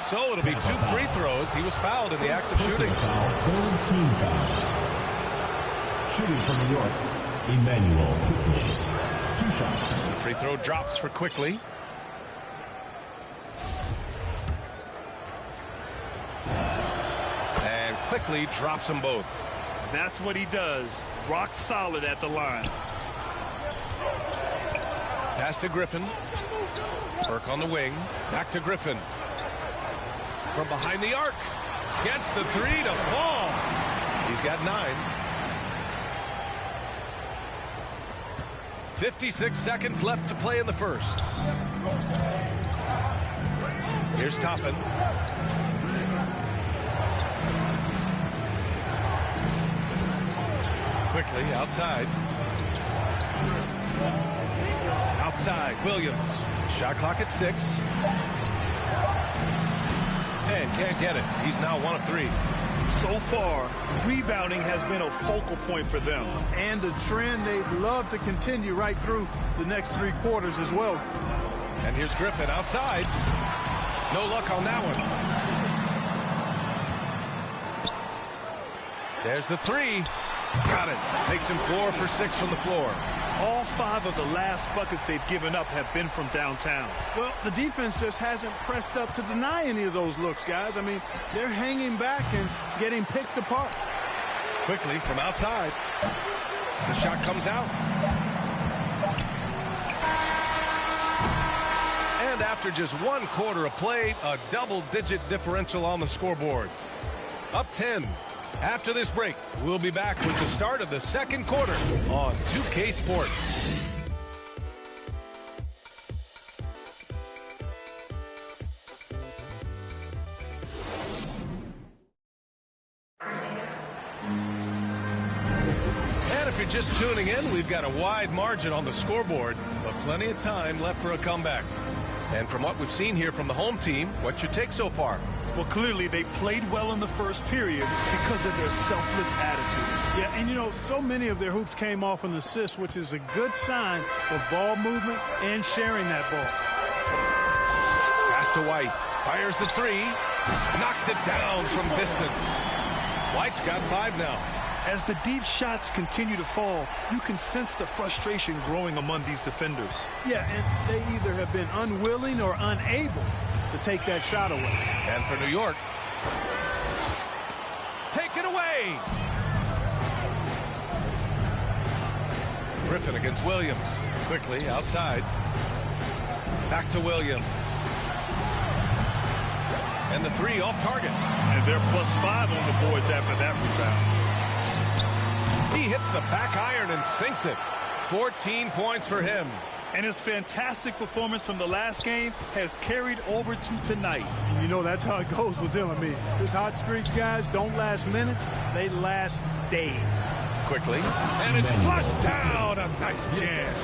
So it'll be 2 free throws. He was fouled in the act of shooting. Third team foul. Shooting from New York, Emmanuel Quickly. 2 shots. The free throw drops for Quickly. And Quickly drops them both. That's what he does. Rock solid at the line. Pass to Griffin. Burke on the wing. Back to Griffin. From behind the arc. Gets the 3 to fall. He's got 9. 56 seconds left to play in the first. Here's Toppin. Quickly outside. Outside, Williams. Shot clock at 6. And can't get it. He's now 1 of 3. So far, rebounding has been a focal point for them. And a trend they'd love to continue right through the next 3 quarters as well. And here's Griffin outside. No luck on that one. There's the 3. Got it. Makes him 4 for 6 from the floor. All 5 of the last buckets they've given up have been from downtown. Well, the defense just hasn't pressed up to deny any of those looks, guys. I mean, they're hanging back and getting picked apart. Quickly from outside. The shot comes out. And after just 1 quarter of play, a double-digit differential on the scoreboard. Up 10. After this break, we'll be back with the start of the second quarter on 2K Sports. And if you're just tuning in, we've got a wide margin on the scoreboard, but plenty of time left for a comeback. And from what we've seen here from the home team, what's your take so far? Well, clearly they played well in the first period because of their selfless attitude. Yeah, and you know, so many of their hoops came off an assist, which is a good sign of ball movement and sharing that ball. Pass to White. Fires the 3. Knocks it down from distance. White's got 5 now. As the deep shots continue to fall, you can sense the frustration growing among these defenders. Yeah, and they either have been unwilling or unable to take that shot away. And for New York, take it away. Griffin against Williams. Quickly outside. Back to Williams. And the 3 off target. And they're +5 on the boards after that rebound. He hits the back iron and sinks it. 14 points for him. And his fantastic performance from the last game has carried over to tonight. And you know, that's how it goes with him. I mean, his hot streaks, guys, don't last minutes. They last days. Quickly. And it's flushed down. A nice jam.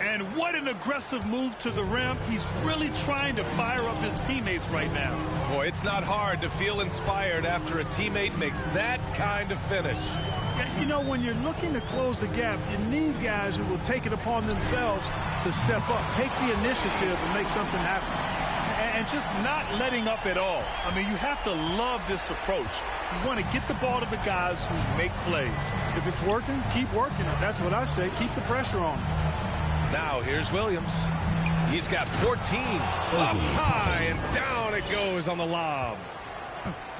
And what an aggressive move to the rim. He's really trying to fire up his teammates right now. Boy, it's not hard to feel inspired after a teammate makes that kind of finish. You know, when you're looking to close the gap, you need guys who will take it upon themselves to step up, take the initiative and make something happen. And just not letting up at all. I mean, you have to love this approach. You want to get the ball to the guys who make plays. If it's working, keep working it. That's what I say. Keep the pressure on. Now here's Williams. He's got 14. Up high and down it goes on the lob.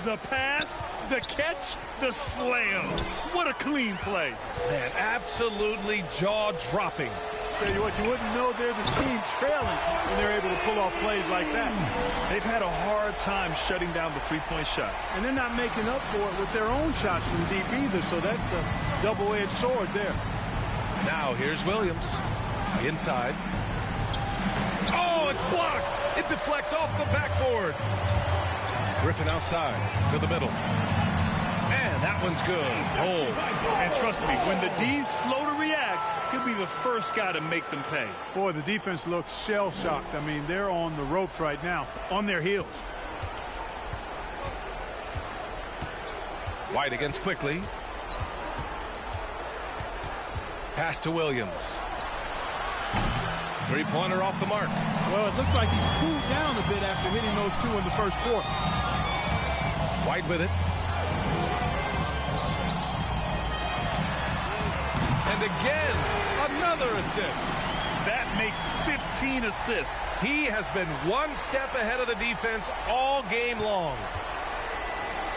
The pass, the catch, the slam. What a clean play. Man, absolutely jaw-dropping. Tell you what, you wouldn't know they're the team trailing when they're able to pull off plays like that. They've had a hard time shutting down the three-point shot. And they're not making up for it with their own shots from deep either, so that's a double-edged sword there. Now here's Williams. Inside. Oh, it's blocked. It deflects off the backboard. Griffin outside to the middle. And that one's good. Hold. And trust me, when the D's slow to react, he'll be the first guy to make them pay. Boy, the defense looks shell-shocked. I mean, they're on the ropes right now, on their heels. White against Quickly. Pass to Williams. Three-pointer off the mark. Well, it looks like he's cooled down a bit after hitting those two in the first quarter. White with it. And again, another assist. That makes 15 assists. He has been one step ahead of the defense all game long.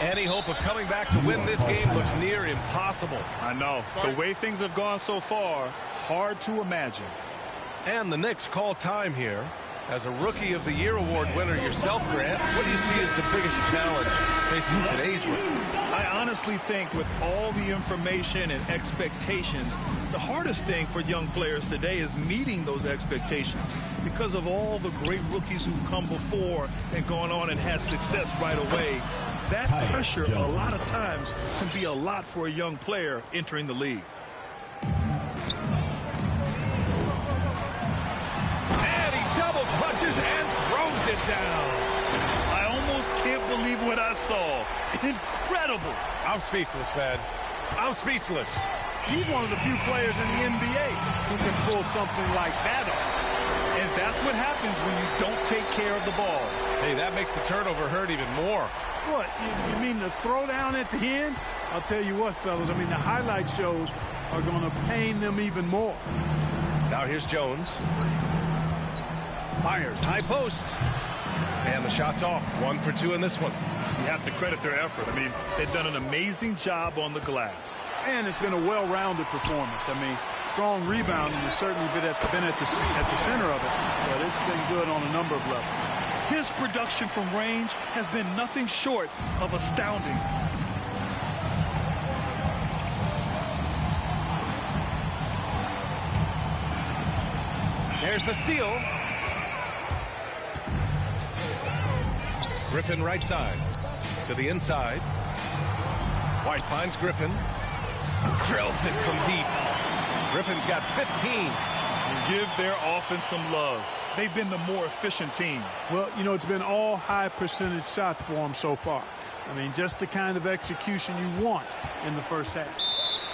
Any hope of coming back to win this game looks near impossible. I know. The way things have gone so far, hard to imagine. And the Knicks call time here. As a Rookie of the Year award winner yourself, Grant, what do you see as the biggest challenge facing today's rookie? I honestly think with all the information and expectations, the hardest thing for young players today is meeting those expectations because of all the great rookies who've come before and gone on and had success right away. That pressure a lot of times can be a lot for a young player entering the league. Clutches and throws it down. I almost can't believe what I saw. Incredible. I'm speechless, man. I'm speechless. He's one of the few players in the NBA who can pull something like that off. And that's what happens when you don't take care of the ball. Hey, that makes the turnover hurt even more. What, you mean the throwdown at the end? I'll tell you what, fellas, I mean, the highlight shows are going to pain them even more. Now here's Jones. Fires, high post. And the shot's off. 1 for 2 in this one. You have to credit their effort. I mean, they've done an amazing job on the glass. And it's been a well-rounded performance. I mean, strong rebounding has certainly been at the center of it, but it's been good on a number of levels. His production from range has been nothing short of astounding. There's the steal. Griffin right side to the inside. White finds Griffin. Drills it from deep. Griffin's got 15. Give their offense some love. They've been the more efficient team. Well, you know, it's been all high percentage shots for them so far. I mean, just the kind of execution you want in the first half.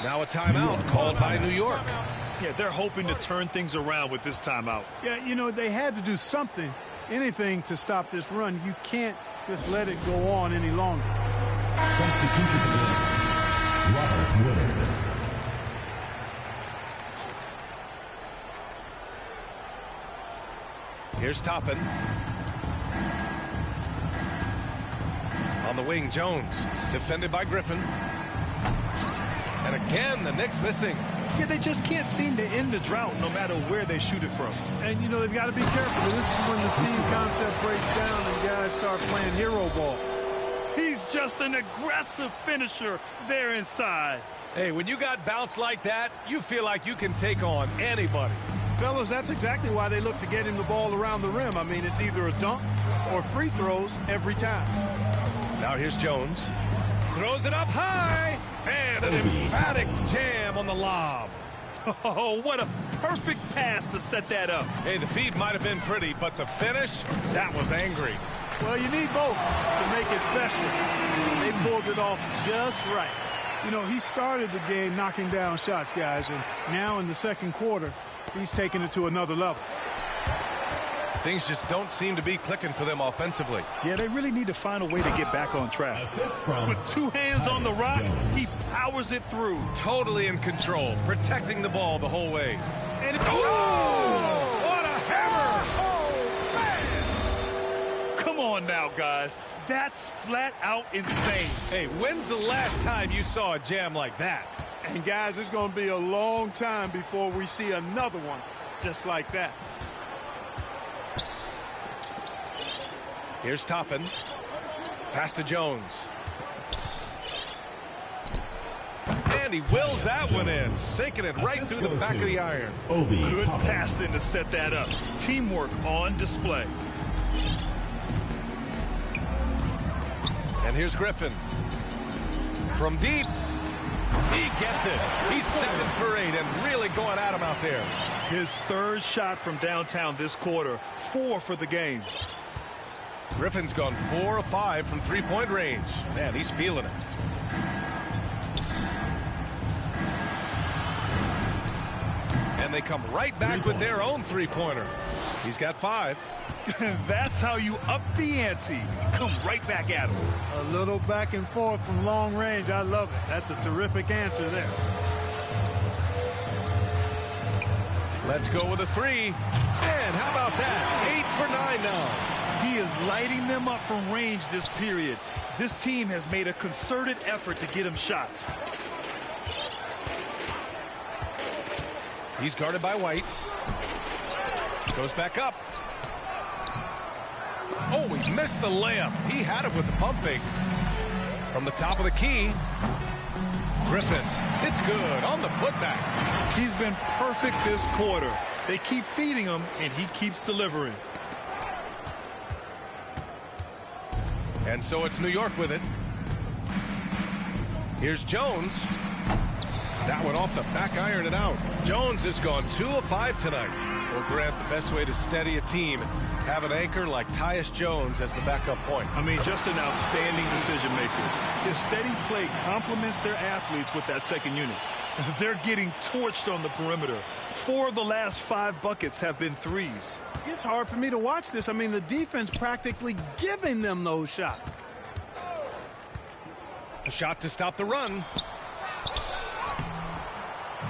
Now a timeout called by New York. Yeah, they're hoping to turn things around with this timeout. Yeah, you know, they had to do something, anything to stop this run. You can't just let it go on any longer. Substitution for this, Robert Woodard. Here's Toppin. On the wing, Jones. Defended by Griffin. And again, the Knicks missing. Yeah, they just can't seem to end the drought no matter where they shoot it from. And, you know, they've got to be careful. This is when the team concept breaks down and guys start playing hero ball. He's just an aggressive finisher there inside. Hey, when you got bounce like that, you feel like you can take on anybody. Fellas, that's exactly why they look to get him the ball around the rim. I mean, it's either a dunk or free throws every time. Now here's Jones. Throws it up high. And an emphatic jam on the lob. Oh, what a perfect pass to set that up. Hey, the feed might have been pretty, but the finish, that was angry. Well, you need both to make it special. They pulled it off just right. You know, he started the game knocking down shots, guys, and now in the second quarter, he's taking it to another level. Things just don't seem to be clicking for them offensively. Yeah, they really need to find a way to get back on track. With 2 hands on the rock, he powers it through. Totally in control, protecting the ball the whole way. And oh! What a hammer! on now, guys. That's flat out insane. Hey, when's the last time you saw a jam like that? And, guys, it's going to be a long time before we see another one just like that. Here's Toppin. Pass to Jones. And he wills that one in, sinking it right through the back of the iron. Good passing to set that up. Teamwork on display. And here's Griffin. From deep, he gets it. He's 7 for 8 and really going at him out there. His third shot from downtown this quarter, 4 for the game. Griffin's gone 4 of 5 from three-point range. Man, he's feeling it. And they come right back with their own three-pointer. He's got 5. That's how you up the ante. Come right back at him. A little back and forth from long range. I love it. That's a terrific answer there. Let's go with a 3. And how about that? 8 for 9 now. He is lighting them up from range this period. This team has made a concerted effort to get him shots. He's guarded by White. Goes back up. Oh, he missed the layup. He had it with the pump fake. From the top of the key. Griffin. It's good on the putback. He's been perfect this quarter. They keep feeding him, and he keeps delivering. And so it's New York with it. Here's Jones. That one off the back iron and out. Jones has gone 2 of 5 tonight. Well, Grant, the best way to steady a team, have an anchor like Tyus Jones as the backup point. I mean, just an outstanding decision maker. His steady play complements their athletes with that second unit. They're getting torched on the perimeter. 4 of the last 5 buckets have been threes. It's hard for me to watch this. I mean, the defense practically giving them those shots. A shot to stop the run.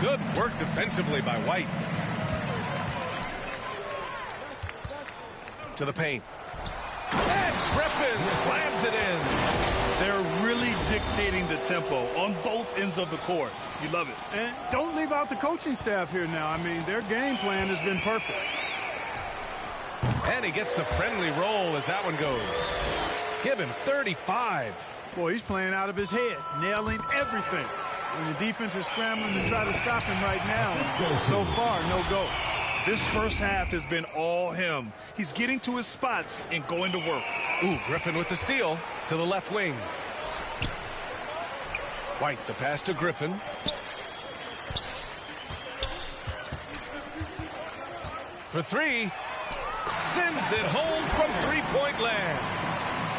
Good work defensively by White. To the paint. And Griffin slams it in. They're really dictating the tempo on both ends of the court. You love it. And don't leave out the coaching staff here now. I mean, their game plan has been perfect. And he gets the friendly roll as that one goes. Give him 35. Boy, he's playing out of his head, nailing everything. When the defense is scrambling to try to stop him right now, so far, no go. This first half has been all him. He's getting to his spots and going to work. Ooh, Griffin with the steal to the left wing. White, the pass to Griffin. For 3. Sends it home from three-point land.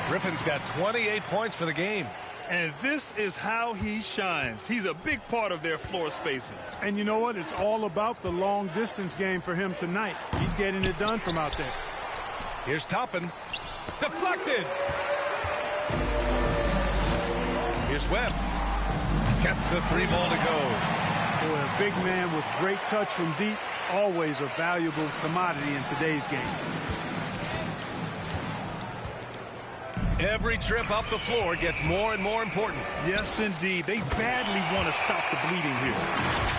Griffin's got 28 points for the game. And this is how he shines. He's a big part of their floor spacing. And you know what? It's all about the long-distance game for him tonight. He's getting it done from out there. Here's Toppin. Deflected. Here's Webb. Gets the 3 ball to go. Boy, a big man with great touch from deep, always a valuable commodity in today's game. Every trip up the floor gets more and more important. Yes, indeed. They badly want to stop the bleeding here.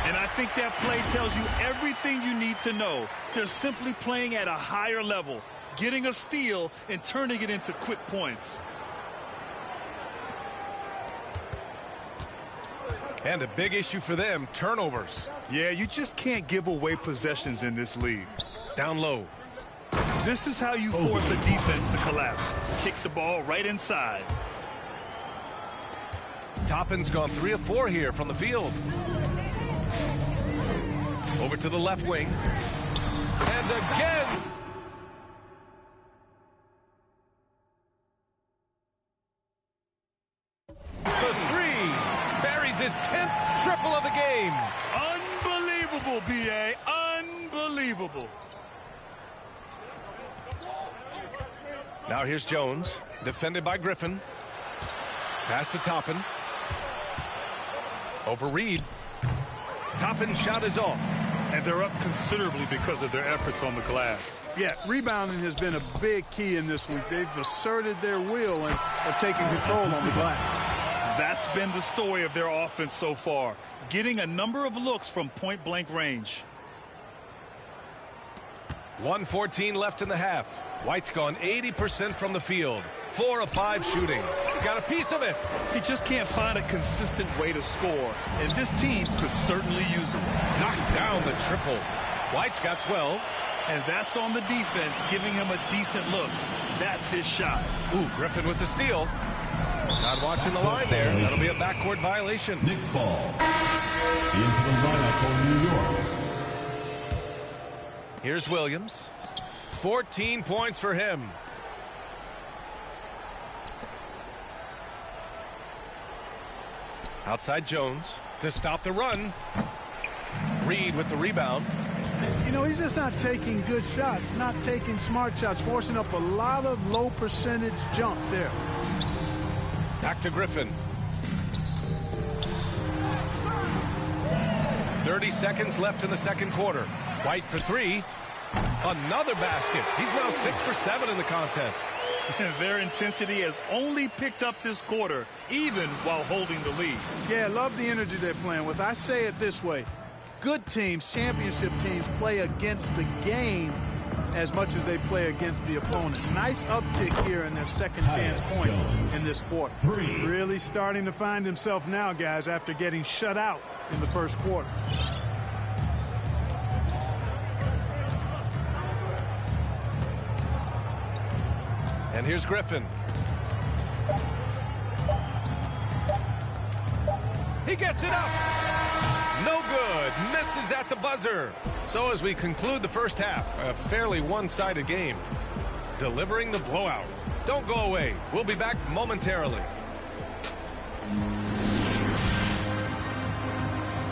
And I think that play tells you everything you need to know. They're simply playing at a higher level, getting a steal and turning it into quick points. And a big issue for them, turnovers. Yeah, you just can't give away possessions in this league. Down low. This is how you force a defense to collapse. Kick the ball right inside. Toppin's gone 3 of 4 here from the field. Over to the left wing. And again. For 3. Buries his 10th triple of the game. Unbelievable, B.A. Unbelievable. Now here's Jones, defended by Griffin. Pass to Toppin. Over Reed. Toppin's shot is off. And they're up considerably because of their efforts on the glass. Yeah, rebounding has been a big key in this week. They've asserted their will and have taken control on the glass. That's been the story of their offense so far, getting a number of looks from point-blank range. 1:14 left in the half. White's gone 80% from the field. 4 of 5 shooting. Got a piece of it. He just can't find a consistent way to score, and this team could certainly use it. Knocks down the triple. White's got 12. And that's on the defense, giving him a decent look. That's his shot. Ooh, Griffin with the steal. Not watching the line there. That'll be a backcourt violation. Knicks ball. Into the lineup for New York. Here's Williams. 14 points for him. Outside Jones to stop the run. Reed with the rebound. You know, he's just not taking good shots, not taking smart shots, forcing up a lot of low percentage jump there. Back to Griffin. 30 seconds left in the second quarter. White for 3. Another basket. He's now 6 for 7 in the contest. Their intensity has only picked up this quarter, even while holding the lead. Yeah, love the energy they're playing with. I say it this way. Good teams, championship teams, play against the game as much as they play against the opponent. Nice uptick here in their second chance points in this quarter. 3. Really starting to find himself now, guys, after getting shut out in the first quarter. And here's Griffin. He gets it up. No good. Misses at the buzzer. So as we conclude the first half, a fairly one-sided game. Delivering the blowout. Don't go away. We'll be back momentarily.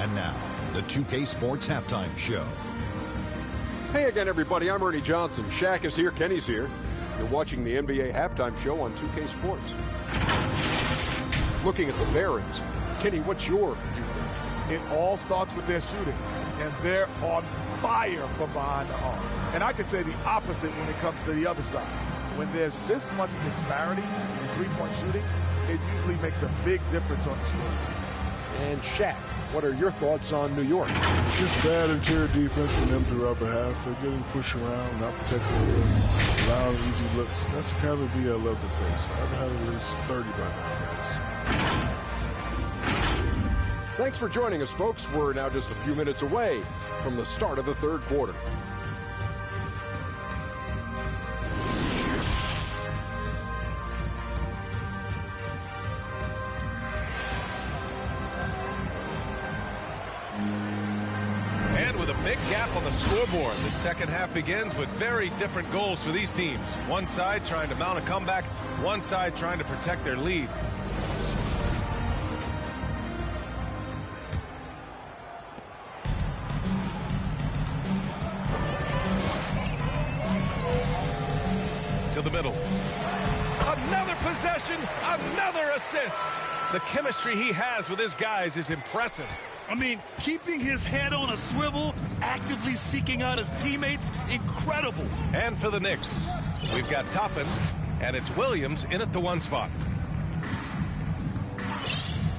And now, the 2K Sports Halftime Show. Hey again, everybody. I'm Ernie Johnson. Shaq is here. Kenny's here. You're watching the NBA Halftime Show on 2K Sports. Looking at the Barons. Kenny, what's your view? It all starts with their shooting, and they're on fire from behind the arc. And I could say the opposite when it comes to the other side. When there's this much disparity in three-point shooting, it usually makes a big difference on the score. And Shaq, what are your thoughts on New York? It's just bad interior defense from them throughout the half. They're getting pushed around, not protecting the rim, allowing easy looks. That's the kind of the love to face. I've had at least 30 by now, guys. Thanks for joining us, folks. We're now just a few minutes away from the start of the third quarter. And with a big gap on the scoreboard, the second half begins with very different goals for these teams. One side trying to mount a comeback, one side trying to protect their lead. To the middle. Another possession, another assist. The chemistry he has with his guys is impressive. I mean, keeping his head on a swivel, actively seeking out his teammates, incredible. And for the Knicks, we've got Toppin, and it's Williams in at the 1 spot.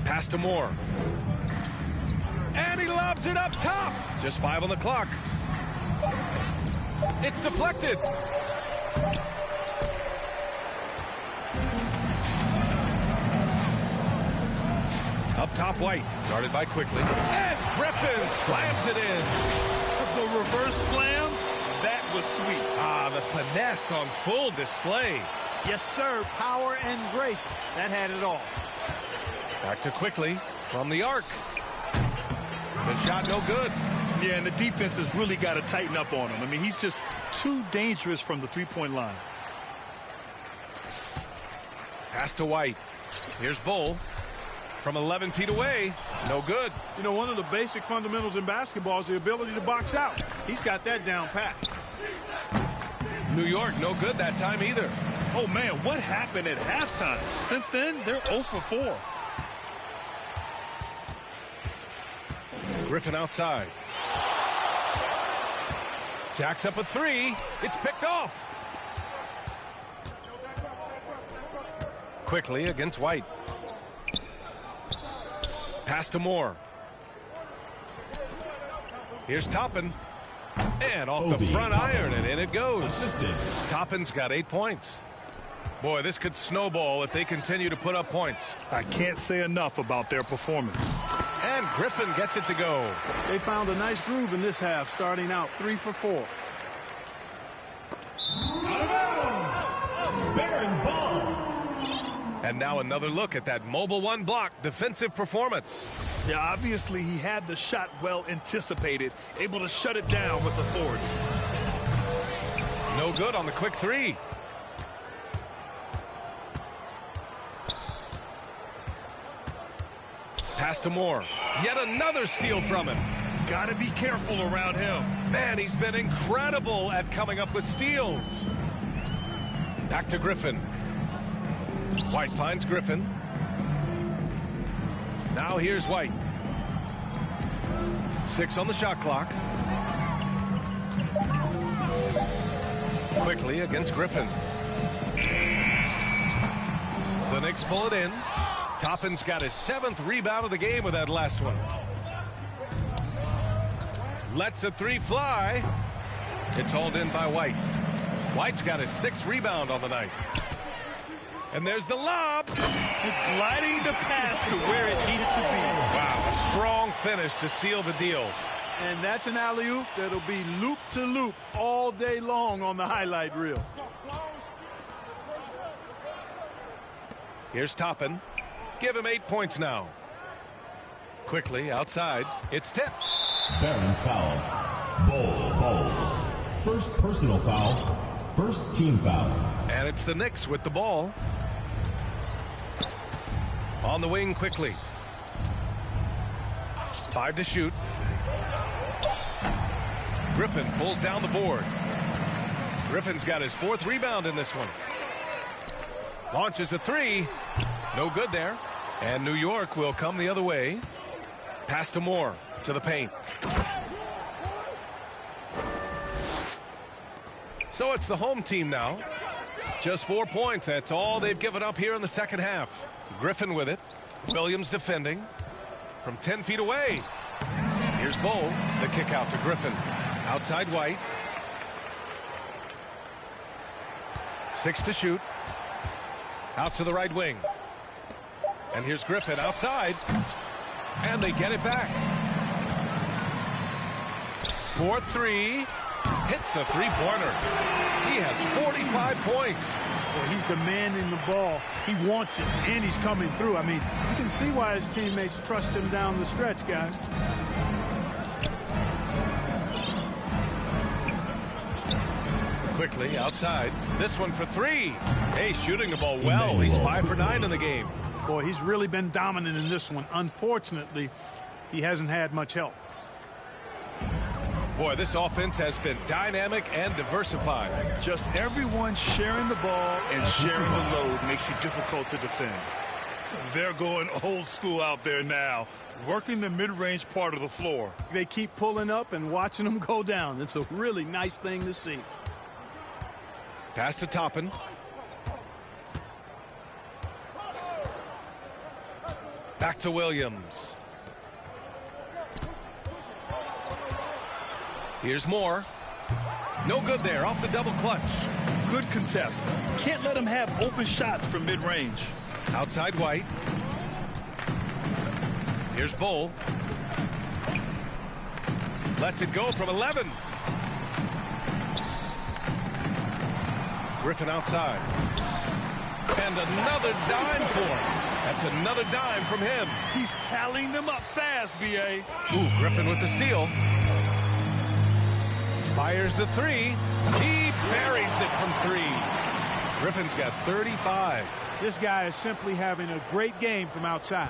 Pass to Moore. And he lobs it up top. Just 5 on the clock. It's deflected. Up top, White. Guarded by Quickly. And Griffin slams it in. The reverse slam, that was sweet. Ah, the finesse on full display. Yes, sir. Power and grace. That had it all. Back to Quickly from the arc. The shot no good. Yeah, and the defense has really got to tighten up on him. I mean, he's just too dangerous from the three-point line. Pass to White. Here's Bull. From 11 feet away, no good. You know, one of the basic fundamentals in basketball is the ability to box out. He's got that down pat. New York, no good that time either. Oh, man, what happened at halftime? Since then, they're 0 for 4. Griffin outside. Jacks up a three. It's picked off. Quickly against White. Pass to Moore. Here's Toppin. And off the front iron, and in it goes. Toppin's got 8 points. Boy, this could snowball if they continue to put up points. I can't say enough about their performance. And Griffin gets it to go. They found a nice groove in this half, starting out 3 for 4. Out of bounds. Barron's ball. And now another look at that Mobile One block defensive performance. Yeah, obviously he had the shot well anticipated, able to shut it down with authority. No good on the quick three. Pass to Moore. Yet another steal from him. Got to be careful around him. Man, he's been incredible at coming up with steals. Back to Griffin. White finds Griffin. Now here's White. 6 on the shot clock. Quickly against Griffin. The Knicks pull it in. Toppin's got his 7th rebound of the game with that last one. Lets the three fly. It's hauled in by White. White's got his 6th rebound on the night. And there's the lob. Gliding the pass to where it needed to be. Wow, a strong finish to seal the deal. And that's an alley-oop that'll be loop to loop all day long on the highlight reel. Here's Toppin. Give him 8 points now. Quickly outside. It's tipped. Barron's foul. Ball. First personal foul. First team foul. And it's the Knicks with the ball. On the wing quickly. 5 to shoot. Griffin pulls down the board. Griffin's got his 4th rebound in this one. Launches a three. No good there. And New York will come the other way. Pass to Moore to the paint. So it's the home team now. Just 4 points. That's all they've given up here in the second half. Griffin with it. Williams defending from 10 feet away. Here's Bull. The kick out to Griffin. Outside White. 6 to shoot. Out to the right wing. And here's Griffin outside. And they get it back. 4-3. Hits a three-pointer. He has 45 points. Well, he's demanding the ball. He wants it, and he's coming through. I mean, you can see why his teammates trust him down the stretch, guys. Quickly outside. This one for 3. Hey, shooting the ball well. He's 5 for 9 in the game. Boy, he's really been dominant in this one. Unfortunately, he hasn't had much help. Boy, this offense has been dynamic and diversified. Just everyone sharing the ball and sharing the load makes you difficult to defend. They're going old school out there now, working the mid-range part of the floor. They keep pulling up and watching them go down. It's a really nice thing to see. Pass to Toppin. Back to Williams. Here's Moore. No good there, off the double clutch. Good contest. Can't let him have open shots from mid-range. Outside White. Here's Bull. Lets it go from 11. Griffin outside. And another dime for him. That's another dime from him. He's tallying them up fast, B.A. Ooh, Griffin with the steal. Fires the three. He buries it from 3. Griffin's got 35. This guy is simply having a great game from outside.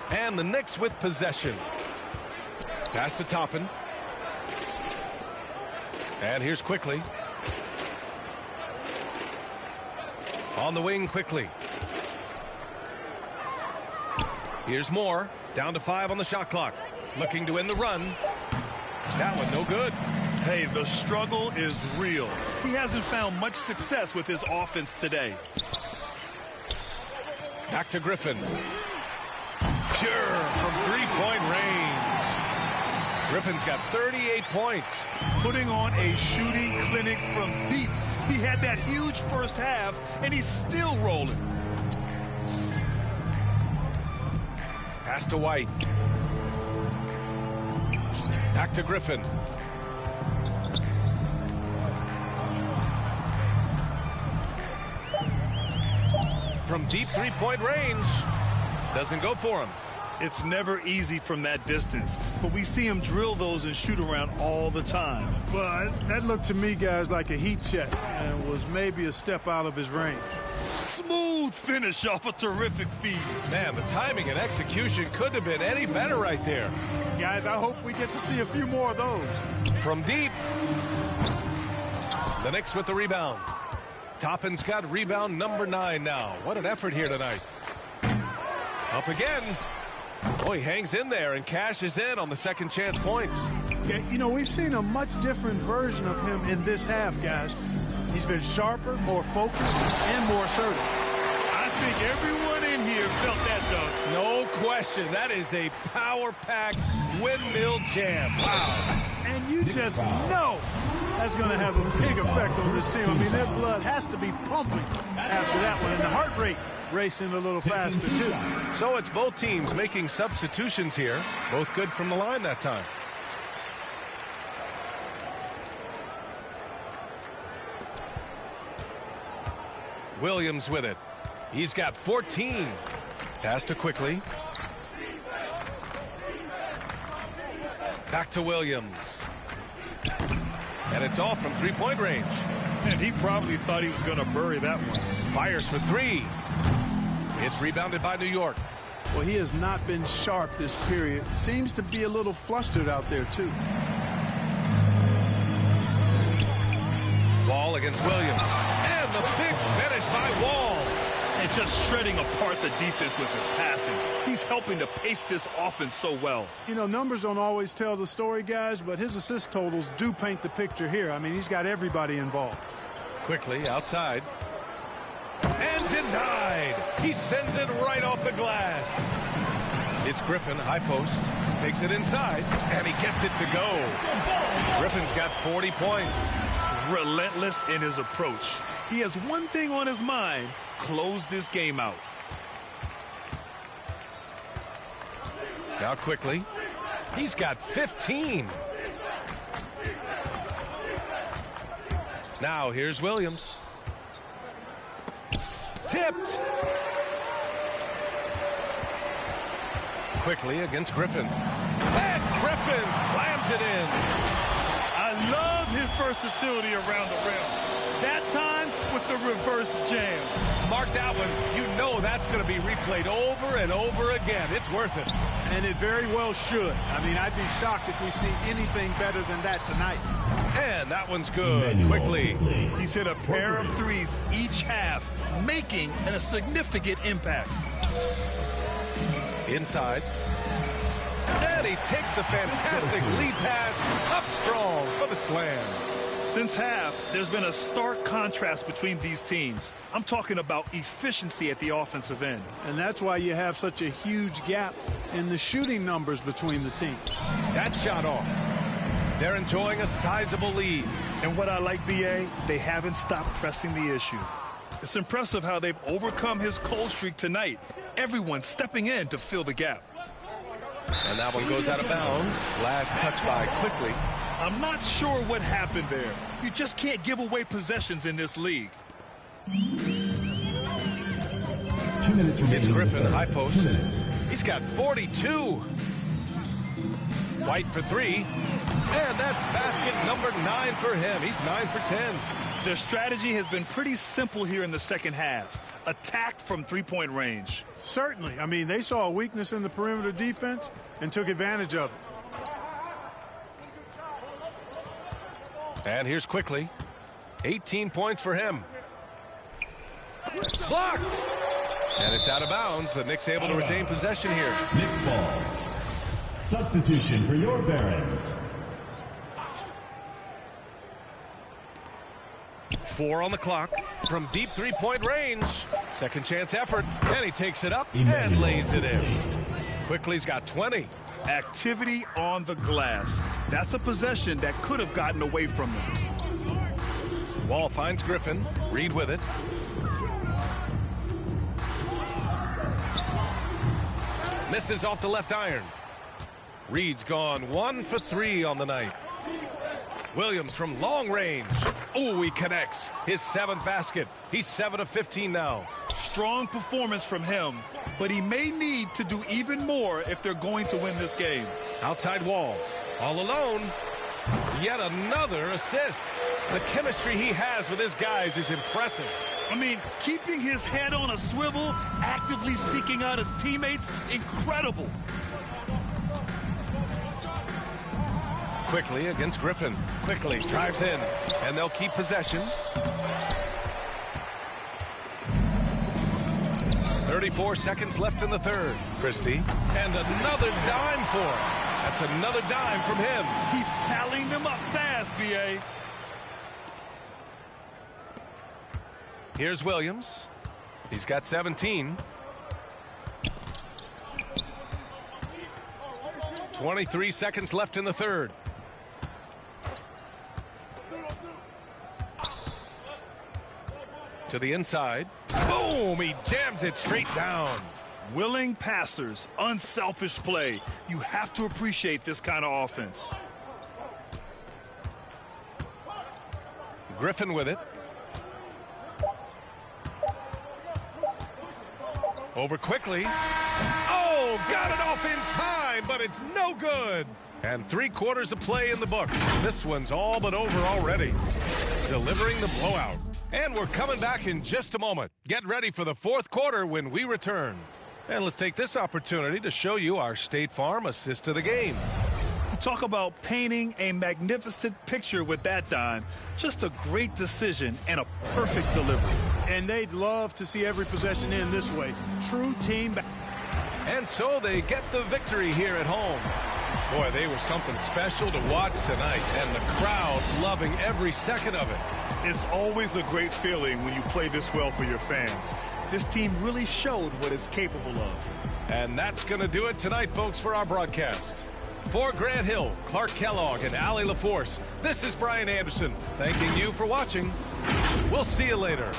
And the Knicks with possession. Pass to Toppin. And here's Quickly. On the wing quickly. Here's Moore. Down to 5 on the shot clock. Looking to win the run. That one no good. Hey, the struggle is real. He hasn't found much success with his offense today. Back to Griffin. Pure from three-point range. Griffin's got 38 points. Putting on a shooting clinic from deep. He had that huge first half, and he's still rolling. Pass to White. Back to Griffin. From deep three-point range. Doesn't go for him. It's never easy from that distance, but we see him drill those and shoot around all the time. But that looked to me, guys, like a heat check and was maybe a step out of his range. Smooth finish off a terrific feed. Man, the timing and execution couldn't have been any better right there. Guys, I hope we get to see a few more of those. From deep. The Knicks with the rebound. Toppin's got rebound number 9 now. What an effort here tonight. Up again. Oh, he hangs in there and cashes in on the second chance points. Yeah, you know, we've seen a much different version of him in this half, guys. He's been sharper, more focused, and more assertive. I think everyone in here felt that, Doug. No question. That is a power-packed windmill jam. Wow. And you just know that's going to have a big effect on this team. I mean, their blood has to be pumping after that one, and the heart rate racing a little faster, too. So it's both teams making substitutions here. Both good from the line that time. Williams with it. He's got 14. Pass to Quickly. Back to Williams. And it's all from three-point range. And he probably thought he was going to bury that one. Fires for 3. It's rebounded by New York. Well, he has not been sharp this period. Seems to be a little flustered out there, too. Wall against Williams. And the big finish by Wall. And just shredding apart the defense with his passing. He's helping to pace this offense so well. You know, numbers don't always tell the story, guys, but his assist totals do paint the picture here. I mean, he's got everybody involved. Quickly outside. And denied. He sends it right off the glass. It's Griffin, high post. Takes it inside, and he gets it to go. Griffin's got 40 points. Relentless in his approach. He has one thing on his mind: close this game out. Now Quickly. He's got 15. Now here's Williams. Tipped. Quickly against Griffin. And Griffin slams it in. I love his versatility around the rim. That time with the reverse jam. Mark that one. You know that's going to be replayed over and over again. It's worth it. And it very well should. I mean, I'd be shocked if we see anything better than that tonight. And that one's good. Quickly. He's hit a pair of threes each half, making a significant impact. Inside. And he takes the fantastic lead pass up strong for the slam. Since half, there's been a stark contrast between these teams. I'm talking about efficiency at the offensive end. And that's why you have such a huge gap in the shooting numbers between the teams. That shot off. They're enjoying a sizable lead. And what I like, B.A., they haven't stopped pressing the issue. It's impressive how they've overcome his cold streak tonight. Everyone stepping in to fill the gap. And that one goes out of bounds. Last touch by Quickly. I'm not sure what happened there. You just can't give away possessions in this league. 2 minutes remaining. It's Griffin, high post. He's got 42. White for 3. And that's basket number 9 for him. He's 9 for 10. Their strategy has been pretty simple here in the second half. Attack from three-point range. Certainly. I mean, they saw a weakness in the perimeter defense and took advantage of it. And here's Quickly. 18 points for him. Blocked. And it's out of bounds. The Knicks able to retain possession here. Knicks ball. Substitution for your Barons. 4 on the clock from deep three-point range. Second chance effort, and he takes it up and lays it in. Quickly's got 20. Activity on the glass. That's a possession that could have gotten away from them. Wall finds Griffin. Reed with it. Misses off the left iron. Reed's gone 1 for 3 on the night. Williams from long range. Oh, he connects. His 7th basket. He's 7 of 15 now. Strong performance from him, but he may need to do even more if they're going to win this game. Outside Wall. All alone. Yet another assist. The chemistry he has with his guys is impressive. I mean, keeping his head on a swivel, actively seeking out his teammates, incredible. Quickly against Griffin. Quickly drives in, and they'll keep possession. 34 seconds left in the third. Christie, and another dime for him. That's another dime from him. He's tallying them up fast, B.A. Here's Williams. He's got 17. 23 seconds left in the third. To the inside. Boom! He jams it straight down. Willing passers, unselfish play. You have to appreciate this kind of offense. Griffin with it. Over quickly. Oh, got it off in time, but it's no good. And 3/4 of play in the books. This one's all but over already. Delivering the blowout. And we're coming back in just a moment. Get ready for the 4th quarter when we return. And let's take this opportunity to show you our State Farm assist of the game. Talk about painting a magnificent picture with that, Don. Just a great decision and a perfect delivery. And they'd love to see every possession in this way. True team. And so they get the victory here at home. Boy, they were something special to watch tonight, and the crowd loving every second of it. It's always a great feeling when you play this well for your fans. This team really showed what it's capable of. And that's going to do it tonight, folks, for our broadcast. For Grant Hill, Clark Kellogg, and Allie LaForce, this is Brian Anderson, thanking you for watching. We'll see you later.